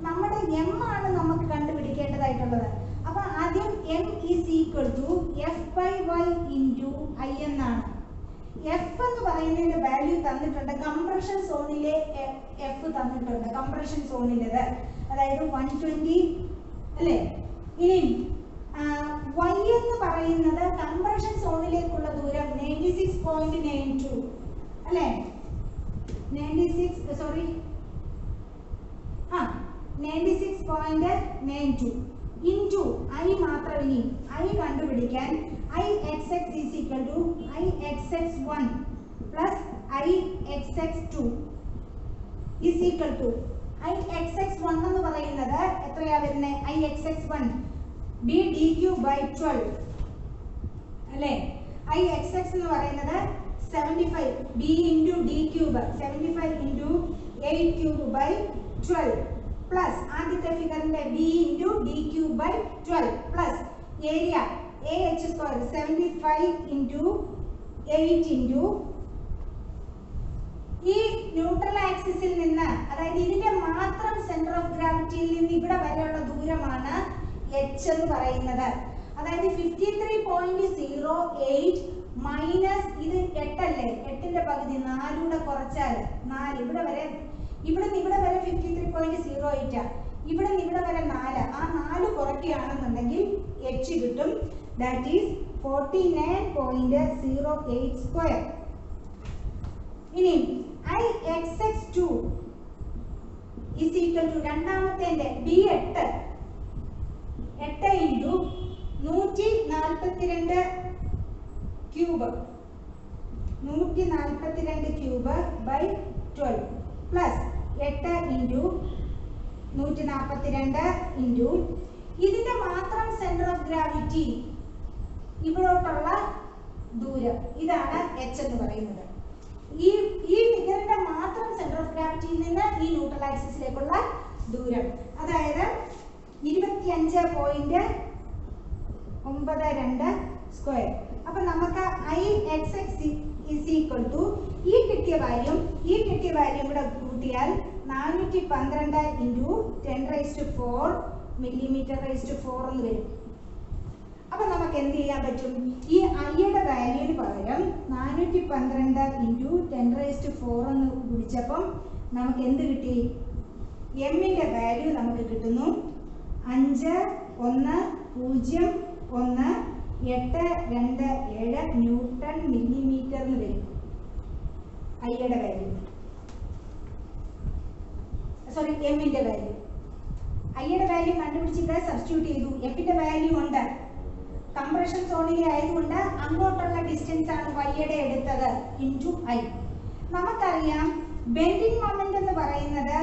നമ്മുടെ എം ആണ് നമുക്ക് കണ്ടുപിടിക്കേണ്ടതായിട്ടുള്ളത്. അപ്പൊ ആദ്യം M is equal to F by Y into I എന്നാണ്. എഫ് എന്ന് പറയുന്നതിന്റെ വാല്യൂ തന്നിട്ടുണ്ട്. കംപ്രഷൻ സോണിലെ എഫ് തന്നിട്ടുണ്ട്. കംപ്രഷൻ സോണിലേത് അതായത് 120 അല്ലേ? ഇനി വൈ എന്ന് പറയുന്നത് കംപ്രഷൻ സോണിലേക്കുള്ള ദൂരം 96.92. അല്ലേ? 96.92 ഇൻറ്റു ഐ മാത്രം. ഇനി ഐ കണ്ടുപിടിക്കാൻ ixx is equal to ixx1 plus ixx2 is equal to ixx1 എന്ന് പറയുന്നത് എത്രയാ വരുന്നത്? ixx1 b dq by 12 അല്ലേ? ixx എന്ന് പറയുന്നത് 75 b into d cube 75 into 8 cube by 12 plus ആദ്യത്തെ ഫിഗറിന്റെ b into d cube by 12 plus area ah square 75 into 8 into ഈ neutral ആക്സിസിൽ നിന്ന്, അതായത് ഇതിന്റെ മാത്രം സെന്റർ ഓഫ് ഗ്രാവിറ്റിയിൽ നിന്ന് ഇവിടെ വരെയുള്ള ദൂരമാണ് h എന്ന് പറയുന്നത്. അതായത് 53.08 മൈനസ് ഇത് 8 അല്ലേ? 8ന്റെ പകുതി 4 കൂടെ കുറച്ചാൽ 4 ഇവിടെ വരെ, ഇവിടെ നിന്ന് ഇവിടെ വരെ 53.08 ഇവിടെ നിന്ന് ഇവിടെ വരെ 4. ആ 4 കുറയ്ക്കുകയാണെന്നുണ്ടെങ്കിൽ h കിട്ടും. That is 49.08 square. ഇനി ixx2 is equal to രണ്ടാമത്തെ b 8 into 142 cube 142 cube by 12 plus 8 into 142 into ഇതിന്റെ മാത്രം സെന്റർ ഓഫ് ഗ്രാവിറ്റി ഇവിടോട്ടുള്ള ദൂരം, ഇതാണ് h എന്ന് പറയുന്നത്. ഈ ഫിഗറിന്റെ മാത്രം സെന്റർ ഓഫ് ഗ്രാവിറ്റിയിൽ നിന്ന് ഈ ന്യൂട്രൽ ആക്സിസിലേക്കുള്ള ദൂരം, അതായത് 25.92 സ്ക്വയർ. അപ്പൊ നമുക്ക് ixx is equal to ഈ കിട്ടിയ വാല്യൂം കൂടെ കൂട്ടിയാൽ 412 into 10⁴ mm⁴ എന്ന് വരും. അപ്പൊ നമുക്ക് എന്ത് ചെയ്യാൻ പറ്റും? ഈ ഐയുടെ വാല്യൂന് പകരം 412 into 10⁴ എന്ന് പിടിച്ചപ്പം നമുക്ക് എന്ത് കിട്ടി? എമ്മിന്റെ വാല്യൂ നമുക്ക് കിട്ടുന്നു 510827 ന്യൂട്ടൺ മില്ലിമീറ്റർ എന്ന് വരും. ഐയുടെ വാല്യൂ, സോറി എമ്മിന്റെ വാല്യൂ. ഐയുടെ വാല്യൂ കണ്ടുപിടിച്ചിട്ട് സബ്സ്റ്റിറ്റ്യൂട്ട് ചെയ്തു. എഫിന്റെ വാല്യൂ ഉണ്ട്. കംപ്രഷൻ സോണിലെ ആയതുകൊണ്ട് അങ്ങോട്ടുള്ള ഡിസ്റ്റൻസ് ആണ് വൈയുടെ എടുത്തത് ഇൻറ്റു ഐ. നമുക്കറിയാം ബെൻഡിങ് മൊമെന്റ് എന്ന് പറയുന്നത്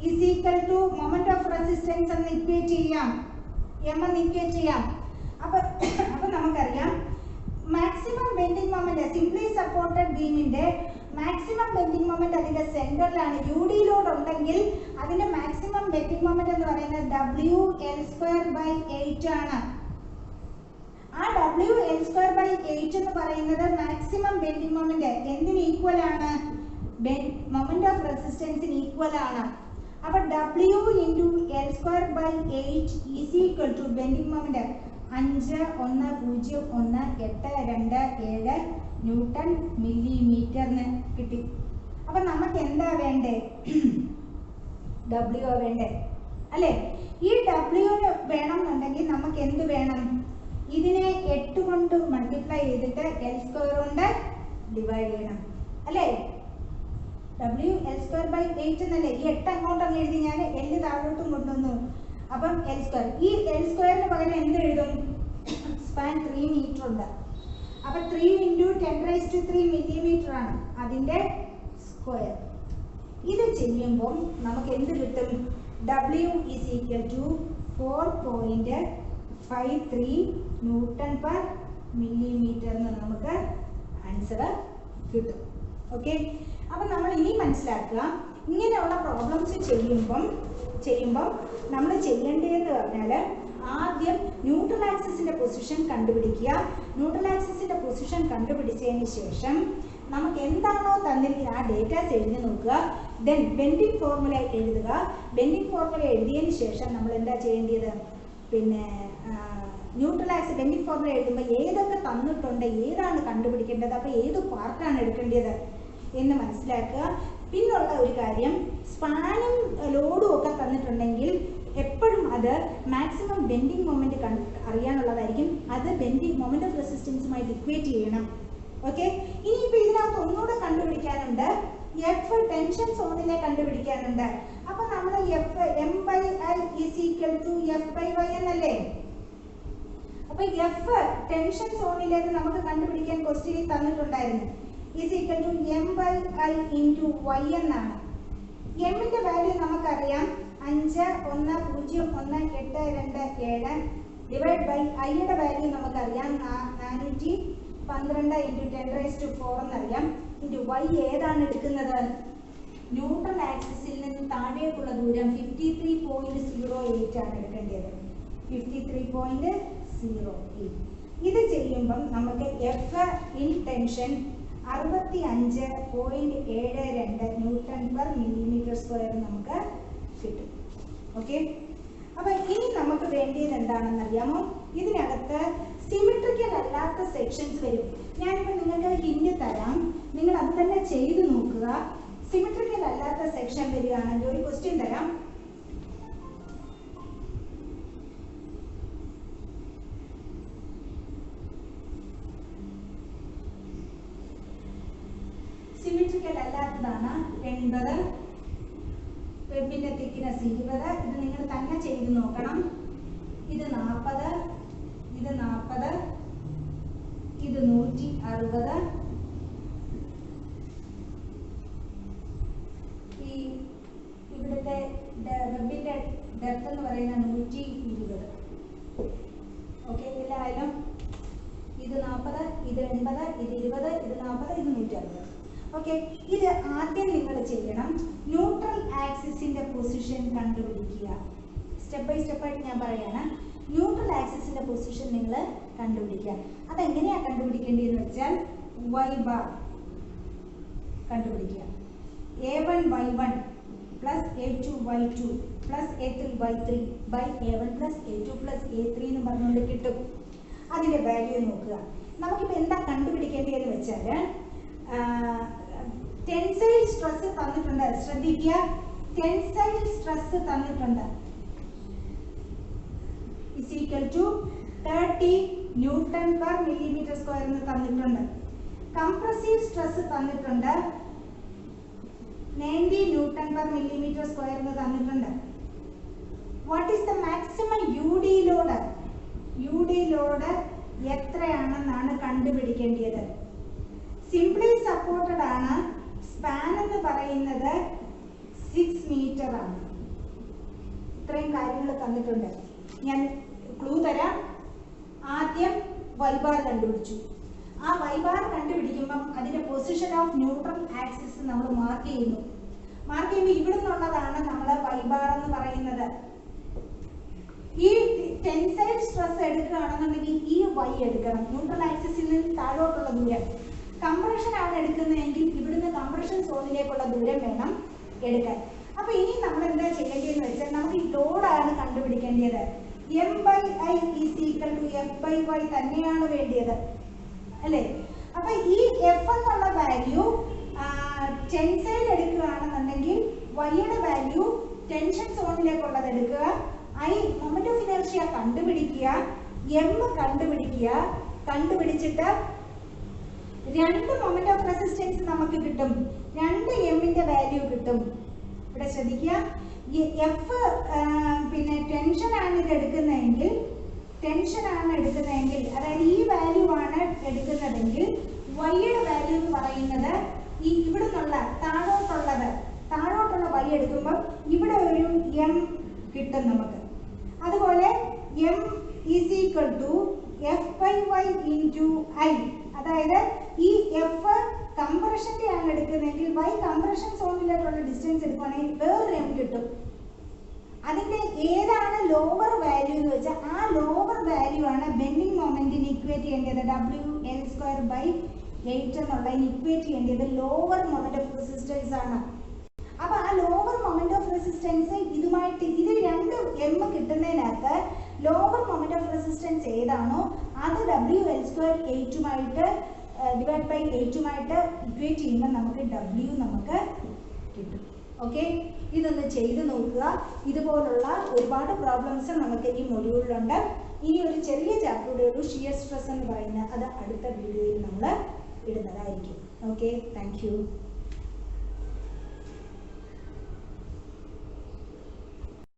is equal to moment of resistance എന്ന് ഇക്വേറ്റ് ചെയ്യാം, m എന്ന് ഇക്വേറ്റ് ചെയ്യാം. അപ്പോൾ നമുക്കറിയാം maximum bending moment simply supported ബീമിന്റെ മാക്സിമം ബെൻഡിങ് മൊമെന്റ് അതിന്റെ സെന്ററിലാണ്. യു ഡി ലോഡ് ഉണ്ടെങ്കിൽ അതിന്റെ മാക്സിമം ബെൻഡിങ് മൊമെന്റ് എന്ന് പറയുന്നത് WL²/8 ആണ്. ആ WL²/8 എന്ന് പറയുന്നത് മാക്സിമം ബെൻഡിങ് മൊമെന്റ് എന്തിന് ഈക്വൽ ആണ്? മൊമെന്റ് ഓഫ് റെസിസ്റ്റൻസിന് ഈക്വൽ ആണ്. അപ്പോൾ W into L²/8 is equal to bending moment 5101827 newton മില്ലിമീറ്ററിന് കിട്ടി. അപ്പൊ നമുക്ക് എന്താ വേണ്ടേ? W വേണ്ടേ അല്ലേ? ഈ W വേണമെന്നുണ്ടെങ്കിൽ നമുക്ക് എന്ത് വേണം? ഇതിനെ 8 കൊണ്ട് മൾട്ടിപ്ലൈ ചെയ്തിട്ട് L² കൊണ്ട് ഡിവൈഡ് ചെയ്യണം അല്ലേ? WL²/8 എന്നല്ലേ? ഈ 8 അങ്ങോട്ട് അങ്ങ് എഴുതി, ഞാൻ L താഴോട്ടും കൊണ്ടുവന്നു. അപ്പം L², ഈ L²ന് പകരം എന്ത് എഴുതും? സ്പാൻ 3 മീറ്റർ ഉണ്ട്. അപ്പൊ 3 into 10⁻³ millimeter ആണ് അതിന്റെ സ്ക്വയർ. ഇത് ചെയ്യുമ്പോൾ നമുക്ക് എന്ത് കിട്ടും? W is equal to 4.53 newton per millimetre എന്ന് നമുക്ക് ആൻസർ കിട്ടും. ഓക്കെ, അപ്പൊ നമ്മൾ ഇനി മനസ്സിലാക്കുക, ഇങ്ങനെയുള്ള പ്രോബ്ലംസ് ചെയ്യുമ്പം നമ്മൾ ചെയ്യേണ്ടതെന്ന് പറഞ്ഞാൽ ആദ്യം ന്യൂട്രൽ ആക്സിസിന്റെ പൊസിഷൻ കണ്ടുപിടിക്കുക. ന്യൂട്രൽ ആക്സിസിന്റെ പൊസിഷൻ കണ്ടുപിടിച്ചതിന് ശേഷം നമുക്ക് എന്താണോ തന്നിരിക്കുന്നത് ആ ഡേറ്റാസ് എഴുതി നോക്കുക. ദെൻ ബെൻഡിങ് ഫോർമുല എഴുതുക. ബെൻഡിങ് ഫോർമുല എഴുതിയതിന് ശേഷം നമ്മൾ എന്താ ചെയ്യേണ്ടത്? പിന്നെ ന്യൂട്രൽ ആക്സിസ് ബെൻഡിങ് ഫോർമുല എഴുതുമ്പോൾ ഏതൊക്കെ തന്നിട്ടുണ്ട്, ഏതാണ് കണ്ടുപിടിക്കേണ്ടത്, അപ്പോൾ ഏത് പാർട്ടാണ് എടുക്കേണ്ടത് എന്ന് മനസ്സിലാക്കുക. പിന്നുള്ള ഒരു കാര്യം, സ്പാനും ലോഡും ഒക്കെ തന്നിട്ടുണ്ടെങ്കിൽ എപ്പോഴും അത് മാക്സിമം ബെൻഡിങ് മൊമെന്റ് അറിയാനുള്ളതായിരിക്കും. അത് ബെൻഡിങ് മൊമെന്റ് ഓഫ് റെസിസ്റ്റൻസുമായിട്ട് ഇക്വേറ്റ് ചെയ്യണം. ഓക്കെ, ഇനിയിപ്പോൾ ഇതിനകത്ത് ഒന്നുകൂടെ കണ്ടുപിടിക്കാനുണ്ട്. എഫ് ടെൻഷൻ സോണിനെ കണ്ടുപിടിക്കാനുണ്ട്. അപ്പൊ നമ്മൾ F M by I is equal to F by Y എന്നല്ലേ. അപ്പൊ എഫ് ടെൻഷൻ സോണിലേക്ക് നമുക്ക് കണ്ടുപിടിക്കാൻ ക്വസ്റ്റ്യൻ തന്നിട്ടുണ്ടായിരുന്നു. Is equal to M by I into Y എന്നാണ്. എമ്മിന്റെ വാല്യൂ നമുക്കറിയാം 5.10.1.827 ഡിവൈഡ് ബൈ ഐയുടെ വാല്യൂ നമുക്കറിയാം 412 ഇൻറ്റു 10⁴ എന്നറിയാം. ഇൻറ്റു വൈ ഏതാണ് എടുക്കുന്നത്? ന്യൂട്രൽ ആക്സിസിൽ നിന്ന് താഴേക്കുള്ള ദൂരം 53.08 ആണ് എടുക്കേണ്ടത്. 53.08. ഇത് ചെയ്യുമ്പം നമുക്ക് F in tension 65.72 newton per millimetre square നമുക്ക് കിട്ടും. ഓക്കെ, അപ്പൊ ഇനി നമുക്ക് വേണ്ടിയത് എന്താണെന്ന് അറിയാമോ? ഇതിനകത്ത് സിമെട്രിക്കൽ അല്ലാത്ത സെക്ഷൻസ് വരും. ഞാനിപ്പോൾ നിങ്ങൾക്ക് ഹിന്റ് തരാം, നിങ്ങൾ അത് തന്നെ ചെയ്തു നോക്കുക. സിമെട്രിക്കൽ അല്ലാത്ത സെക്ഷൻ വരികയാണെങ്കിൽ ഒരു ക്വസ്റ്റ്യൻ തരാം. സിമെട്രിക്കൽ അല്ലാത്തതാണ് 80, വെബിന്റെ തിക്നെസ് 20. ഇത് നിങ്ങൾ തന്നെ ചെയ്ത് നോക്കണം. ഇത് 40, ഇത് 40, ഇത് 160. ഈ ഇവിടുത്തെ വെബിന്റെ ഡെപ്ത് എന്ന് പറയുന്നത് 120. ഓക്കെ, എല്ലായാലും ഇത് 40, ഇത് 80, ഇത് 20, ഇത് 40, ഇത് 160. ഓക്കെ, ഇത് ആദ്യം നിങ്ങൾ ചെയ്യണം. ന്യൂട്രൽ ആക്സിസിന്റെ പൊസിഷൻ കണ്ടുപിടിക്കുക. സ്റ്റെപ്പ് ബൈ സ്റ്റെപ്പായിട്ട് ഞാൻ പറയാണ്. ന്യൂട്രൽ ആക്സിസിന്റെ പൊസിഷൻ നിങ്ങൾ കണ്ടുപിടിക്കുക. അതെങ്ങനെയാണ് കണ്ടുപിടിക്കേണ്ടതെന്ന് വെച്ചാൽ y ബാർ കണ്ടുപിടിക്കുക. a1 y1 plus a2 y2 plus a3 y3 by a1 plus a2 plus a3 എന്ന് പറഞ്ഞുകൊണ്ട് കിട്ടും. അതിന്റെ വാല്യൂ നോക്കുക. നമുക്കിപ്പോൾ എന്താ കണ്ടുപിടിക്കേണ്ടതെന്ന് വെച്ചാൽ ടെൻസൈൽ സ്ട്രെസ് തന്നിട്ടുണ്ട്. ശ്രദ്ധിക്കുക, ടെൻസൈൽ സ്ട്രെസ് തന്നിട്ടുണ്ട്. is equal to 30 newton per millimetre square എന്ന് തന്നിട്ടുണ്ട്. കംപ്രസീവ് സ്ട്രെസ് തന്നിട്ടുണ്ട് 90 ന്യൂട്ടൺ പെർ മില്ലിമീറ്റർ സ്ക്വയർ എന്ന് തന്നിട്ടുണ്ട്. What is the maximum UD load? UD load എത്രയാണെന്നാണ് കണ്ടുപിടിക്കേണ്ടത്. സിംപ്ലി സപ്പോർട്ടഡ് ആണ്. സ്പാൻ എന്ന് പറയുന്നത് 6 മീറ്റർ ആണ്. ഇത്രയും കാര്യങ്ങൾ തന്നിട്ടുണ്ട്. ഞാൻ ക്ലൂ തരാം. ആദ്യം y ബാർ കണ്ടുപിടിച്ചു. ആ y ബാർ കണ്ടുപിടിക്കുമ്പം അതിന്റെ പൊസിഷൻ ഓഫ് ന്യൂട്രൽ ആക്സിസ് നമ്മൾ മാർക്ക് ചെയ്യുന്നു. മാർക്ക് ചെയ്യുമ്പോൾ ഇവിടെ നിന്നുള്ളതാണ് നമ്മൾ y ബാർ എന്ന് പറയുന്നത്. ഈ ടെൻസൈൽ സ്ട്രെസ് എടുക്കുകയാണെന്നുണ്ടെങ്കിൽ ഈ y എടുക്കണം. ന്യൂട്രൽ ആക്സിസിൽ നിന്ന് താഴോട്ടുള്ള ദൂരം. കംപ്രഷൻ ആണ് എടുക്കുന്നതെങ്കിൽ ഇവിടുന്ന് കംപ്രഷൻ സോണിലേക്കുള്ള ദൂരം വേണം എടുക്കാൻ. അപ്പൊ ഇനി നമ്മൾ എന്താ ചെയ്യേണ്ടതെന്ന് വെച്ചാൽ നമുക്ക് ഈ ലോഡാണ് കണ്ടുപിടിക്കേണ്ടത്. M by I is equal to F by Y തന്നെയാണ് വേണ്ടിയത് അല്ലേ. അപ്പൊ ഈ എഫ് എന്നുള്ള വാല്യൂ ടെൻസൈൽ എടുക്കുകയാണെന്നുണ്ടെങ്കിൽ വൈയുടെ വാല്യൂ ടെൻഷൻ സോണിലേക്കുള്ളത് എടുക്കുക. ഐ മൊമെന്റ് ഓഫ് ഇനർഷ്യ കണ്ടുപിടിക്കുക. എം കണ്ടുപിടിക്കുക. കണ്ടുപിടിച്ചിട്ട് 2 മൊമെന്റ് ഓഫ് റെസിസ്റ്റൻസ് നമുക്ക് കിട്ടും. 2 എമ്മിന്റെ വാല്യൂ കിട്ടും. ഇവിടെ ശ്രദ്ധിക്കുക, എഫ് പിന്നെ ടെൻഷൻ ആണ് ഇത് എടുക്കുന്നതെങ്കിൽ അതായത് ഈ വാല്യൂ ആണ് എടുക്കുന്നതെങ്കിൽ വൈയുടെ വാല്യൂ എന്ന് പറയുന്നത് ഈ ഇവിടെ നിന്നുള്ള താഴോട്ടുള്ള വൈ എടുക്കുമ്പോൾ ഇവിടെ ഒരു എം കിട്ടും നമുക്ക്. അതുപോലെ M is equal to F by Y into I. അതായത് ഈ എഫ് കംപ്രഷന്റെ ആണ് എടുക്കുന്നതെങ്കിൽ വൈ കംപ്രഷൻ സോണിലേക്കുള്ള ഡിസ്റ്റൻസ് എടുക്കുകയാണെങ്കിൽ വേറൊരു എം കിട്ടും. അതിന്റെ ഏതാണ് ലോവർ വാല്യൂ എന്ന് വെച്ചാൽ ആ ലോവർ വാല്യൂ ആണ് ബെൻഡിങ് മൊമെന്റിന് ഇക്വേറ്റ് ചെയ്യേണ്ടത്. WL²/8 എന്നുള്ളതിന് ഇക്വേറ്റ് ചെയ്യേണ്ടത് ലോവർ മൊമെന്റ് ഓഫ് റെസിസ്റ്റൻസ് ആണ്. അപ്പൊ ആ ലോവർ മൊമെന്റ് ഓഫ് റെസിസ്റ്റൻസ് ഇതുമായിട്ട് ഇത് 2 എം കിട്ടുന്നതിനകത്ത് ലോവർ മൊമെന്റ് ഓഫ് റെസിസ്റ്റൻസ് ഏതാണോ അത് WL²/8 ഡിവൈഡ് ബൈ 8 ഇക്വേറ്റ് ചെയ്യുമ്പോൾ നമുക്ക് W നമുക്ക് കിട്ടും. ഓക്കെ, ഇതൊന്ന് ചെയ്ത് നോക്കുക. ഇതുപോലുള്ള ഒരുപാട് പ്രോബ്ലംസ് നമുക്ക് ഈ മൊഡ്യൂളിലുണ്ട്. ഇനി ഒരു ചെറിയ ചാപ്റ്ററുടെ ഒരു ഷിയർ സ്ട്രെസ് എന്ന് പറയുന്നത് അത് അടുത്ത വീഡിയോയിൽ നമ്മൾ ഇടുന്നതായിരിക്കും. Okay, thank you.